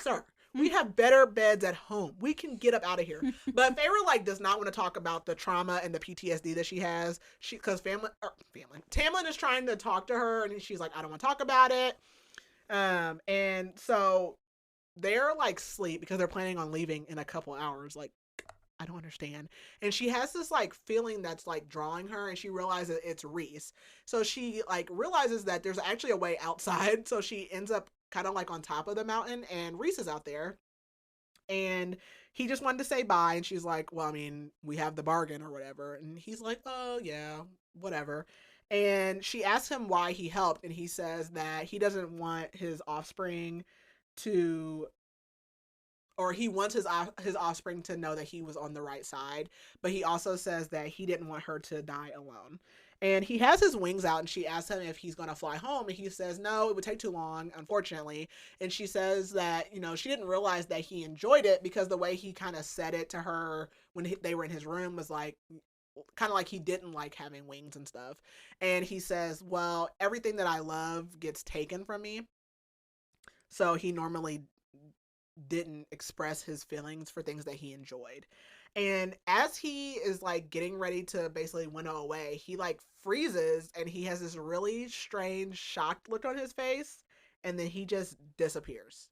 S1: sir, we have better beds at home. We can get up out of here. But Feyre like does not want to talk about the trauma and the PTSD that she has. Because Tamlin is trying to talk to her, and she's like, I don't want to talk about it. And so they're like sleep because they're planning on leaving in a couple hours. Like, I don't understand. And she has this like feeling that's like drawing her, and she realizes it's Rhys. So she like realizes that there's actually a way outside. So she ends up kind of like on top of the mountain, and Rhys is out there. And he just wanted to say bye. And she's like, well, I mean, we have the bargain or whatever. And he's like, oh yeah, whatever. And she asks him why he helped. And he says that he doesn't want his offspring to, or he wants his offspring to know that he was on the right side, but he also says that he didn't want her to die alone. And he has his wings out, and she asks him if he's going to fly home, and he says no, it would take too long, unfortunately. And she says that, you know, she didn't realize that he enjoyed it because the way he kind of said it to her when they were in his room was like, kind of like he didn't like having wings and stuff. And he says, well, everything that I love gets taken from me. So he normally didn't express his feelings for things that he enjoyed. And as he is like getting ready to basically winnow away, he like freezes and he has this really strange shocked look on his face, and then he just disappears.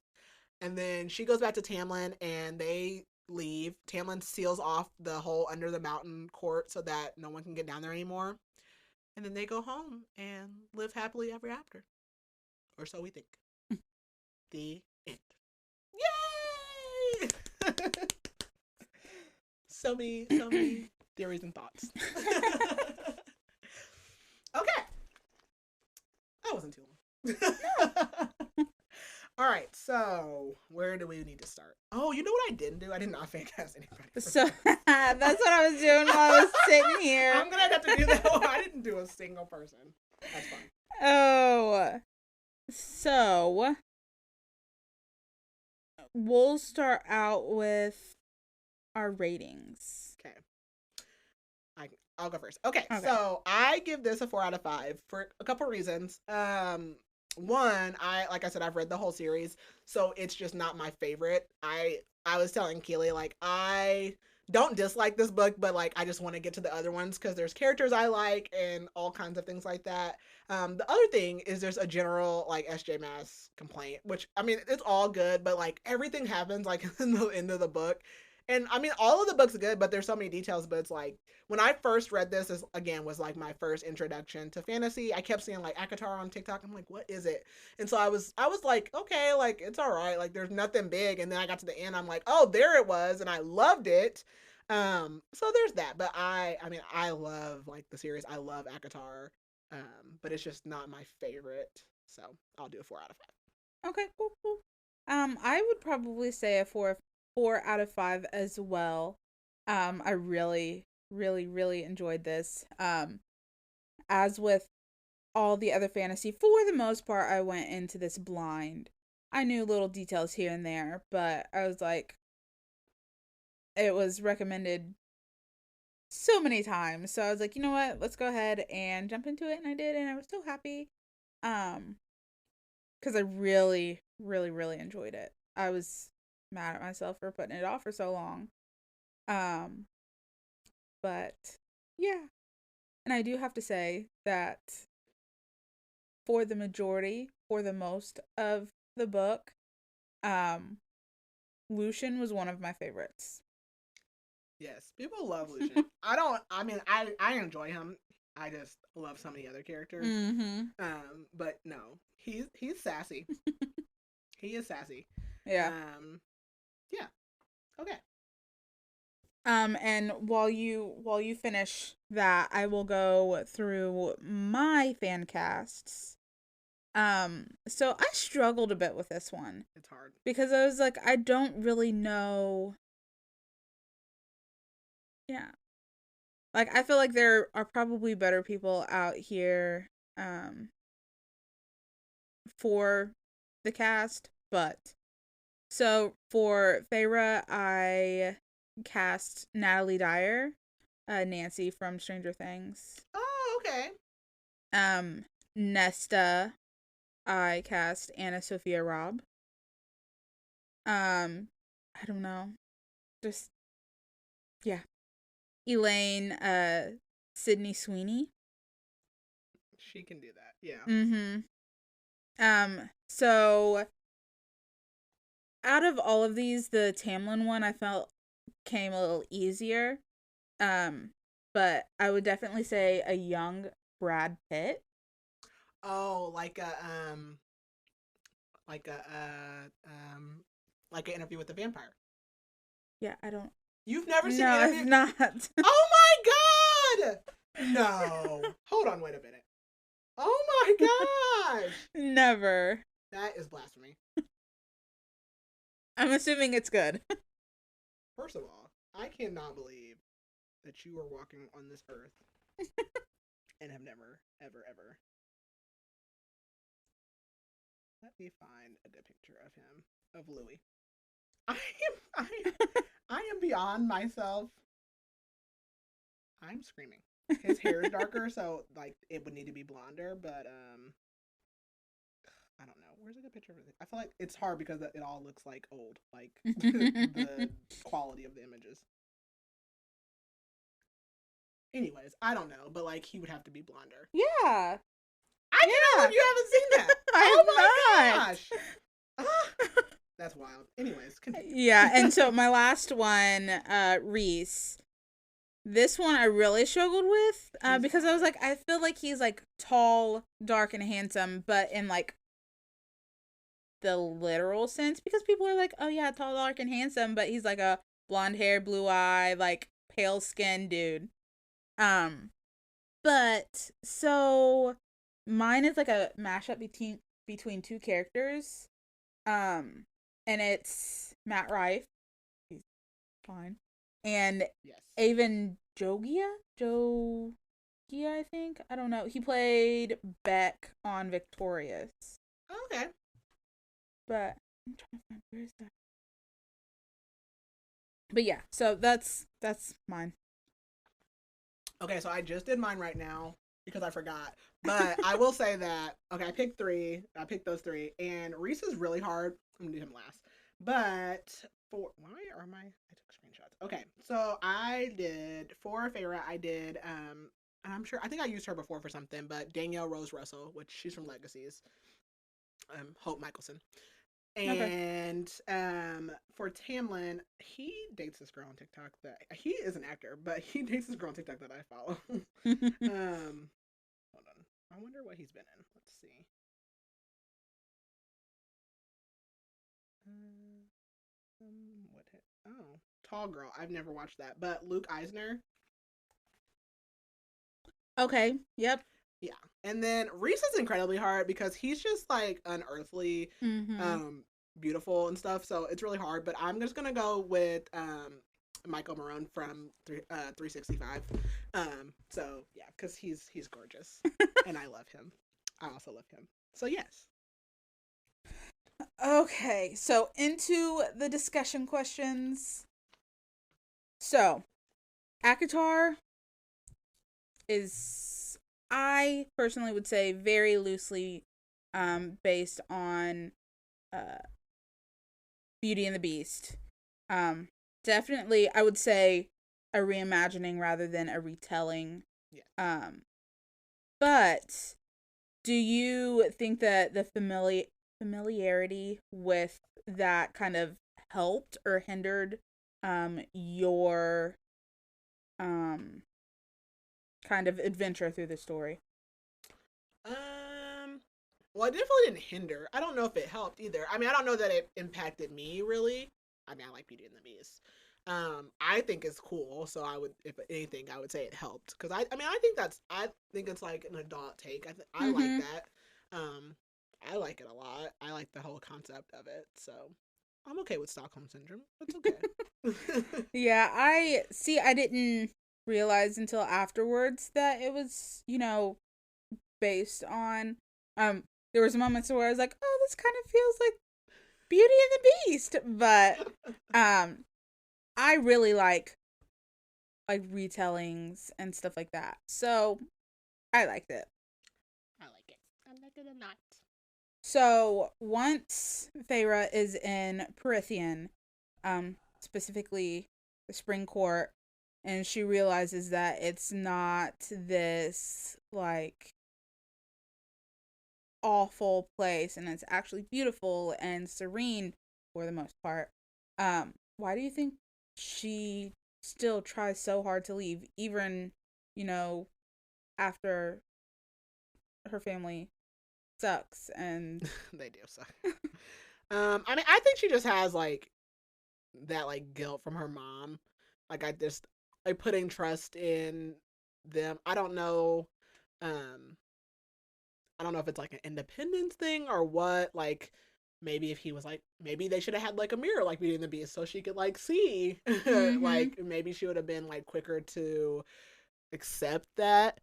S1: And then she goes back to Tamlin and they leave. Tamlin seals off the whole under the mountain court so that no one can get down there anymore. And then they go home and live happily ever after. Or so we think. The end. Yay! so many theories and thoughts. Okay. That wasn't too long. All right, so where do we need to start? Oh, you know what I didn't do? I did not fan cast anybody.
S2: So that's what I was doing while I was sitting here.
S1: I'm gonna have to do that. I didn't do a single person. That's fine.
S2: Oh, so we'll start out with our ratings.
S1: Okay. I'll go first. Okay, so I give this a 4 out of 5 for a couple reasons. One, like I said, I've read the whole series, so it's just not my favorite. I was telling Keely, like, I don't dislike this book, but like I just want to get to the other ones because there's characters I like and all kinds of things like that. The other thing is there's a general like SJ Maas complaint, which I mean it's all good, but like everything happens like in the end of the book, And I mean, all of the books are good, but there's so many details. But it's like when I first read this again was like my first introduction to fantasy. I kept seeing like Akatar on TikTok. I'm like, what is it? And so I was like, okay, like it's all right. Like there's nothing big. And then I got to the end. I'm like, oh, there it was, and I loved it. So there's that. But I mean, I love like the series. I love Akatar. But it's just not my favorite. So I'll do a 4 out of 5.
S2: Okay, cool, cool. I would probably say a four out of 5 as well. I really, really, really enjoyed this. As with all the other fantasy, for the most part, I went into this blind. I knew little details here and there, but I was like, it was recommended so many times. So I was like, you know what? Let's go ahead and jump into it. And I did. And I was so happy. Because I really, really, really enjoyed it. I was mad at myself for putting it off for so long. But yeah. And I do have to say that for the majority, for the most of the book, Lucian was one of my favorites.
S1: Yes, people love Lucian. I mean, I enjoy him. I just love so many other characters.
S2: Mm-hmm.
S1: But no, he's sassy. He is sassy.
S2: Yeah.
S1: Yeah. Okay.
S2: And while you finish that, I will go through my fan casts. So I struggled a bit with this one.
S1: It's hard.
S2: Because I was like, I don't really know. Yeah. Like, I feel like there are probably better people out here, for the cast, but. So, for Feyre, I cast Natalie Dyer, Nancy from Stranger Things.
S1: Oh, okay.
S2: Nesta, I cast Anna Sophia Robb. I don't know. Just, yeah. Elaine, Sydney Sweeney.
S1: She can do that, yeah.
S2: So out of all of these, the Tamlin one I felt came a little easier. But I would definitely say a young Brad Pitt.
S1: Oh, like like an Interview with the Vampire.
S2: Yeah, I don't.
S1: You've never seen
S2: No,
S1: Interview?
S2: I've not.
S1: Oh my god! No. Hold on, wait a minute. Oh my gosh!
S2: Never.
S1: That is blasphemy.
S2: I'm assuming it's good.
S1: First of all, I cannot believe that you are walking on this earth and have never, ever, ever. Let me find a good picture of him, of Louis. I am beyond myself. I'm screaming. His hair is darker, so like it would need to be blonder, but I don't know. Where's a good picture of it? I feel like it's hard because it all looks like old, like the quality of the images. Anyways, I don't know, but like he would have to be blonder.
S2: Yeah.
S1: I can't believe you haven't seen that. Oh my gosh. That's wild. Anyways, continue.
S2: Yeah, and so my last one, Reese. This one I really struggled with because I was like, I feel like he's like tall, dark, and handsome, but in like the literal sense, because people are like, oh yeah, tall, dark, and handsome, but he's like a blonde hair, blue eye, like pale skin dude. But so mine is like a mashup between two characters. And it's Matt Rife. He's fine. And
S1: Yes.
S2: Avon Jogia, I think. I don't know. He played Beck on Victorious.
S1: Okay.
S2: But I'm trying to find where is that. But yeah, so that's mine.
S1: Okay, so I just did mine right now because I forgot. But I will say that okay, I picked three. I picked those three, and Reese is really hard. I'm gonna do him last. But why are my I took screenshots. Okay, so I did for Feyre. I did and I think I used her before for something, but Danielle Rose Russell, which she's from Legacies. Hope Michelson.
S2: Okay.
S1: And for Tamlin, he dates this girl on TikTok that he is an actor, but he dates this girl on TikTok that I follow. Hold on. I wonder what he's been in. Let's see. What? Oh, Tall Girl. I've never watched that, but Luke Eisner.
S2: Okay. Yep.
S1: Yeah. And then Reese is incredibly hard because he's just like unearthly,
S2: Mm-hmm.
S1: um, beautiful and stuff. So it's really hard. But I'm just gonna go with Michael Marone from 365. So yeah, because he's gorgeous, and I love him. I also love him. So yes.
S2: Okay. So into the discussion questions. So, Akatar is, I personally would say, very loosely based on uh, Beauty and the Beast. Um, Definitely, I would say a reimagining rather than a retelling.
S1: Yeah.
S2: But do you think that the familiarity with that kind of helped or hindered your um kind of adventure through the story?
S1: Um. Well, it definitely didn't hinder. I don't know if it helped either. I mean, I don't know that it impacted me really. I mean, I like Beauty and the Beast. I think it's cool. So I would, if anything, I would say it helped because I mean, I think it's like an adult take. I like
S2: Mm-hmm.
S1: that. Um, I like it a lot. I like the whole concept of it. So I'm okay with Stockholm syndrome. It's okay.
S2: Yeah, I see. I didn't realize until afterwards that it was, based on. Um, there was moments where I was like, "Oh, this kind of feels like Beauty and the Beast," but um, I really like retellings and stuff like that. So I liked it.
S1: I like it. I like it a lot.
S2: So once Feyre is in Prythian, specifically the Spring Court, and she realizes that it's not this like awful place and it's actually beautiful and serene for the most part. Why do you think she still tries so hard to leave, even, you know, after her family sucks and
S1: They do so. I mean, I think she just has like that like guilt from her mom. Like I just like putting trust in them. Um I don't know if it's like an independence thing or what. Like maybe if he was like maybe they should have had like a mirror like Beauty and the Beast so she could like see.
S2: mm-hmm.
S1: Like maybe she would have been like quicker to accept that.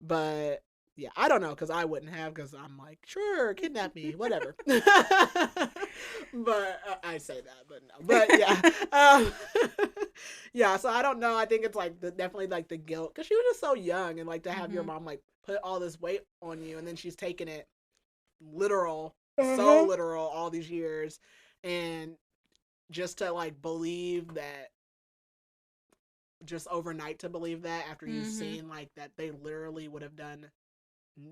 S1: But yeah, I don't know because I wouldn't have because I'm like, sure, kidnap me, whatever. But I say that, but no. But yeah, yeah. So I don't know. I think it's like definitely like the guilt because she was just so young and like to have your
S2: Mm-hmm.
S1: mom like put all this weight on you and then she's taking it literal, so
S2: Uh-huh.
S1: literal all these years, and just to like believe that just overnight to believe that after you've
S2: Mm-hmm.
S1: seen like that they literally would have done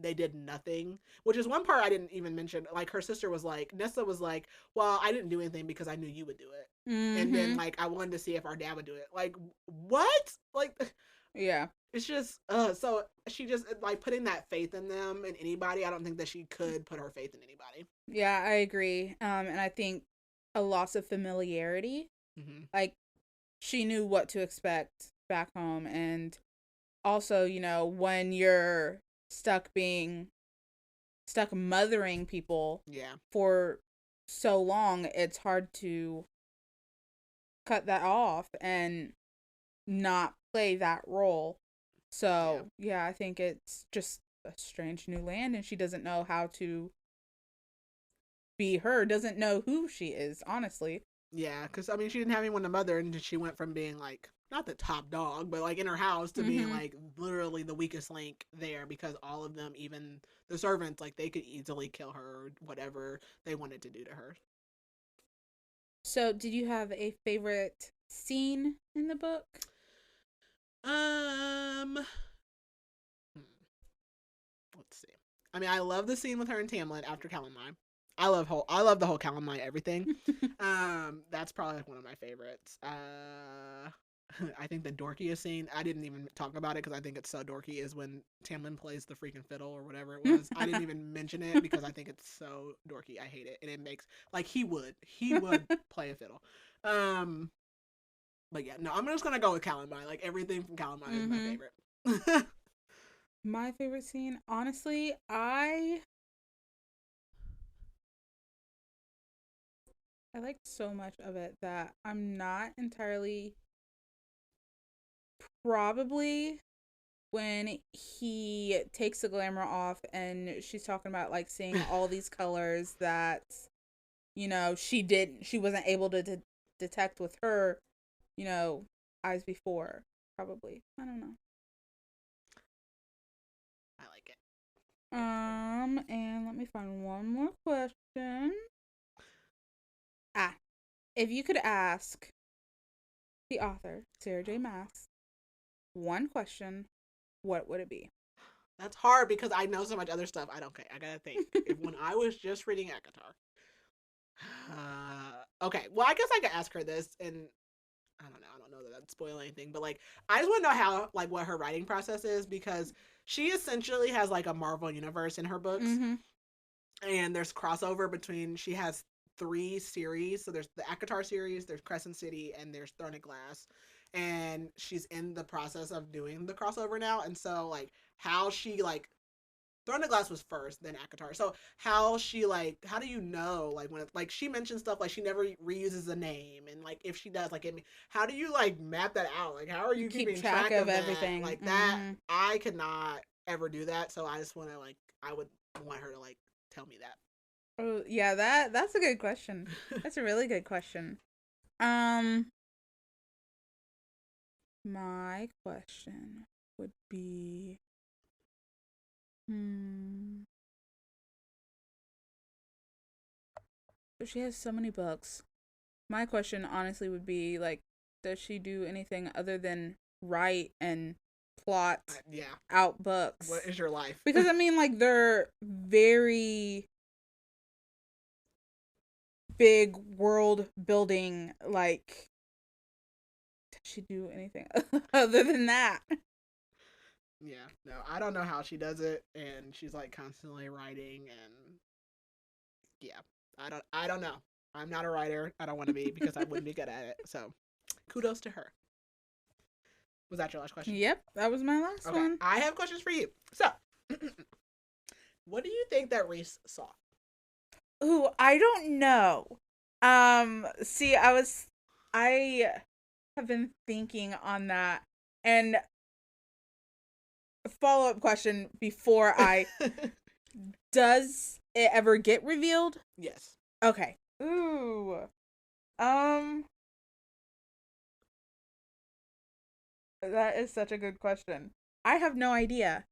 S1: they did nothing, which is one part I didn't even mention. Like her sister was like, Nessa was like, well, I didn't do anything because I knew you would do it, and then
S2: Mm-hmm.
S1: like I wanted to see if our dad would do it. Like what? Like
S2: Yeah.
S1: it's just so she just like putting that faith in them and anybody. I don't think that she could put her faith in anybody.
S2: Yeah, I agree. And I think a loss of familiarity.
S1: Mm-hmm.
S2: Like she knew what to expect back home, and also, when you're stuck mothering people
S1: Yeah.
S2: for so long, it's hard to cut that off and not play that role.
S1: Yeah.
S2: So, yeah, I think it's just a strange new land and she doesn't know how to be her, doesn't know who she is, honestly.
S1: Yeah, because I mean, she didn't have anyone to mother, and she went from being like not the top dog, but like in her house to being
S2: Mhm.
S1: like literally the weakest link there because all of them, even the servants, like they could easily kill her or whatever they wanted to do to her.
S2: So, did you have a favorite scene in the book?
S1: Um, hmm, let's see. I mean, I love the scene with her and Tamlin after Calamine. I love the whole Calamine everything. That's probably like one of my favorites. I think the dorkiest scene, I didn't even talk about it because I think it's so dorky, is when Tamlin plays the freaking fiddle or whatever it was. I didn't even mention it because I think it's so dorky. I hate it. And it makes, like, he would play a fiddle. But yeah, no, I'm just gonna go with Calamine. Like, everything from Calamine is my favorite.
S2: My favorite scene, honestly, I liked so much of it that I'm not entirely, probably when he takes the glamour off and she's talking about like seeing all these colors that, you know, she wasn't able to detect with her, you know, eyes before. Probably. I don't know.
S1: I like it.
S2: And let me find one more question. If you could ask the author, Sarah J. Maas, one question, what would it be?
S1: That's hard because I know so much other stuff. I gotta think. When I was just reading ACOTAR. Okay, well, I guess I could ask her this, and I don't know that that'd spoil anything, but like, I just want to know how, like, what her writing process is, because she essentially has like a Marvel universe in her books, and there's crossover between, she has 3 series, so there's the ACOTAR series, there's Crescent City, and there's Throne of Glass, and she's in the process of doing the crossover now, and so like, how she like, Throne of Glass was first, then ACOTAR. So how she like, how do you know, like, when it, like, she mentions stuff like she never reuses a name, and like if she does, like, how do you like map that out? Like, how are you keeping track of
S2: everything?
S1: That? Like that, I could not ever do that. So I just want to like, I would want her to like tell me that.
S2: Oh yeah, that's a good question. That's a really good question. My question would be, she has so many books. My question honestly would be like, does she do anything other than write and plot out books?
S1: What is your life?
S2: Because I mean, like, they're very big world building. Like, does she do anything other than that?
S1: Yeah, no, I don't know how she does it, and she's like constantly writing, and yeah, I don't know. I'm not a writer. I don't want to be because I wouldn't be good at it. So, kudos to her. Was that your last question?
S2: Yep, that was my last one.
S1: I have questions for you. So, what do you think that Reese saw?
S2: Ooh, I don't know. See, I have been thinking on that, and a follow-up question before I does it ever get revealed?
S1: Yes.
S2: Okay. Ooh. That is such a good question. I have no idea,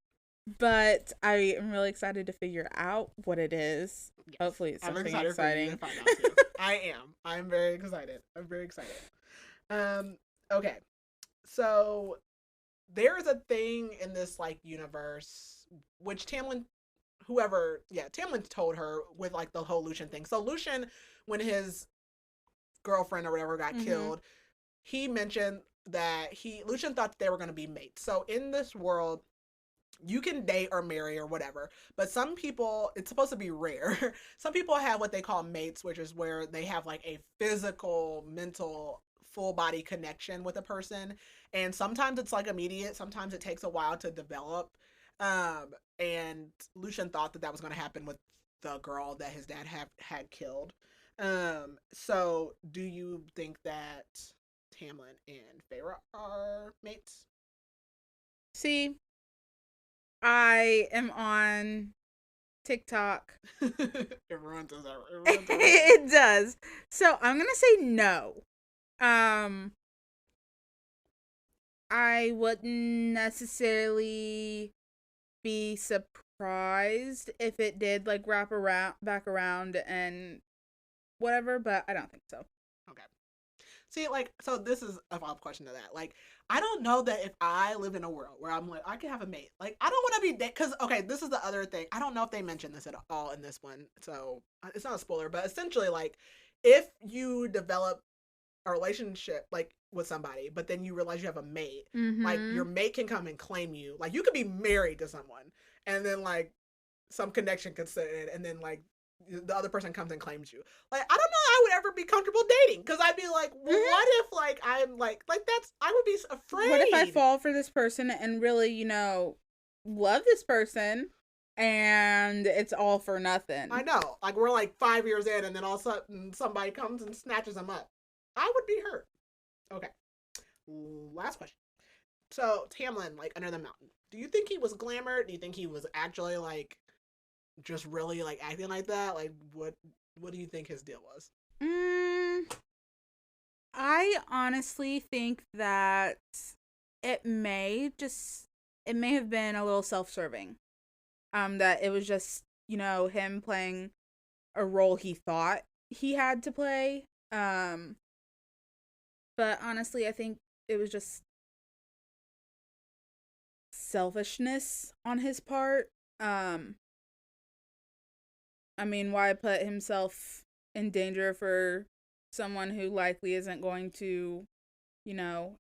S2: but I am really excited to figure out what it is. Yes. Hopefully it's something exciting.
S1: I am. I'm very excited. Okay. So there is a thing in this like universe which Tamlin told her with like the whole Lucian thing. So Lucian, when his girlfriend or whatever got killed, he mentioned that Lucian thought that they were going to be mates. So in this world, you can date or marry or whatever, but some people, it's supposed to be rare. Some people have what they call mates, which is where they have like a physical, mental, full body connection with a person, and sometimes it's like immediate, sometimes it takes a while to develop. And Lucian thought that that was going to happen with the girl that his dad had killed. So do you think that Tamlin and Feyre are mates?
S2: See, I am on TikTok.
S1: Everyone does that.
S2: It does. So I'm gonna say no. I wouldn't necessarily be surprised if it did like wrap back around and whatever, but I don't think so.
S1: Okay. See, like, so this is a follow-up question to that. Like, I don't know that if I live in a world where I'm like, I can have a mate. Like, I don't want to be because okay, this is the other thing. I don't know if they mentioned this at all in this one, so it's not a spoiler. But essentially, like, if you develop a relationship like with somebody, but then you realize you have a mate, like your mate can come and claim you. Like, you could be married to someone, and then like some connection could set in, and then like the other person comes and claims you. Like, I don't know I would ever be comfortable dating because I'd be like, well, what if like I'm like that's I would be afraid.
S2: What if I fall for this person and really, love this person and it's all for nothing?
S1: I know. Like, we're like 5 years in and then all of a sudden somebody comes and snatches them up. I would be hurt. Okay. Last question. So, Tamlin, like, Under the Mountain. Do you think he was glamored? Do you think he was actually like just really like acting like that? Like, what do you think his deal was?
S2: I honestly think that it may have been a little self-serving. That it was just, him playing a role he thought he had to play. But honestly, I think it was just selfishness on his part. I mean, why put himself in danger for someone who likely isn't going to,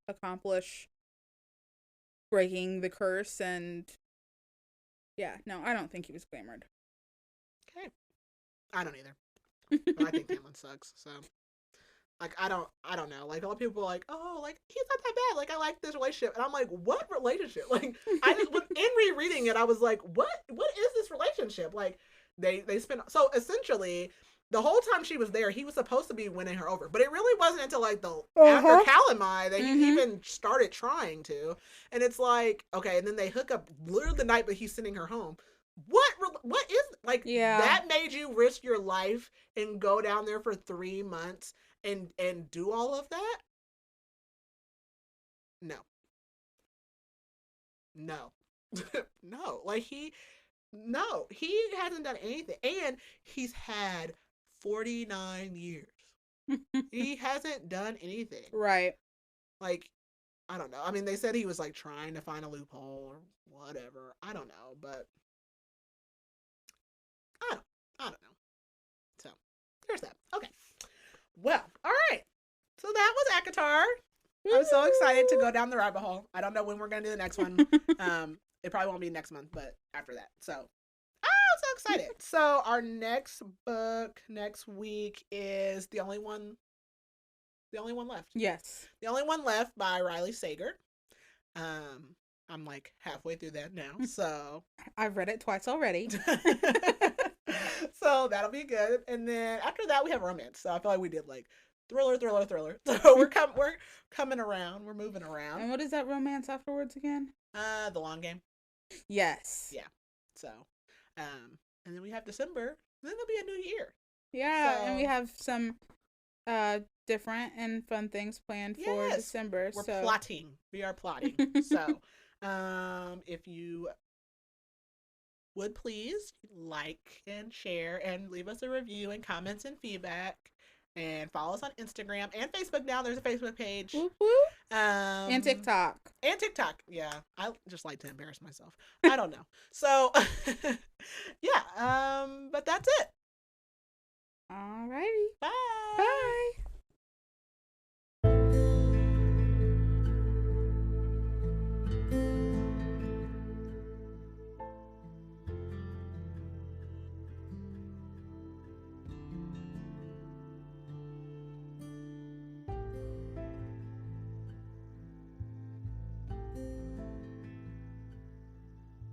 S2: accomplish breaking the curse? And yeah, no, I don't think he was glamored.
S1: Okay. I don't either. But I think Tamlin sucks, so like I don't know. Like, a lot of people are like, oh, like he's not that bad. Like, I like this relationship, and I'm like, what relationship? Like, I just in rereading it, I was like, what is this relationship? Like, they spent so essentially the whole time she was there, he was supposed to be winning her over, but it really wasn't until like the after Calamai that he even started trying to, and it's like, okay, and then they hook up literally the night, but he's sending her home. What is like that made you risk your life and go down there for 3 months and do all of that? No. No. Like, he hasn't done anything, and he's had 49 years. He hasn't done anything.
S2: Right.
S1: Like, I don't know. I mean, they said he was like trying to find a loophole or whatever. I don't know, but I don't know. So, there's that. Okay. Well, all right. So that was ACOTAR. I'm so excited to go down the rabbit hole. I don't know when we're going to do the next one. It probably won't be next month, but after that. So, I'm so excited. So, our next book next week is The Only One Left.
S2: Yes.
S1: The Only One Left by Riley Sager. I'm like halfway through that now, so
S2: I've read it twice already.
S1: So that'll be good. And then after that we have romance. So I feel like we did like thriller. So we're coming around. We're moving around.
S2: And what is that romance afterwards again?
S1: The Long Game.
S2: Yes.
S1: Yeah. So, and then we have December. Then it'll be a new year.
S2: Yeah, so, and we have some different and fun things planned for December.
S1: We're plotting. We are plotting. So, if you would please like and share and leave us a review and comments and feedback, and follow us on Instagram and Facebook. Now there's a Facebook page.
S2: Woo woo. And TikTok.
S1: Yeah, I just like to embarrass myself. I don't know. So yeah, but that's it.
S2: Alrighty.
S1: Bye.
S2: Bye.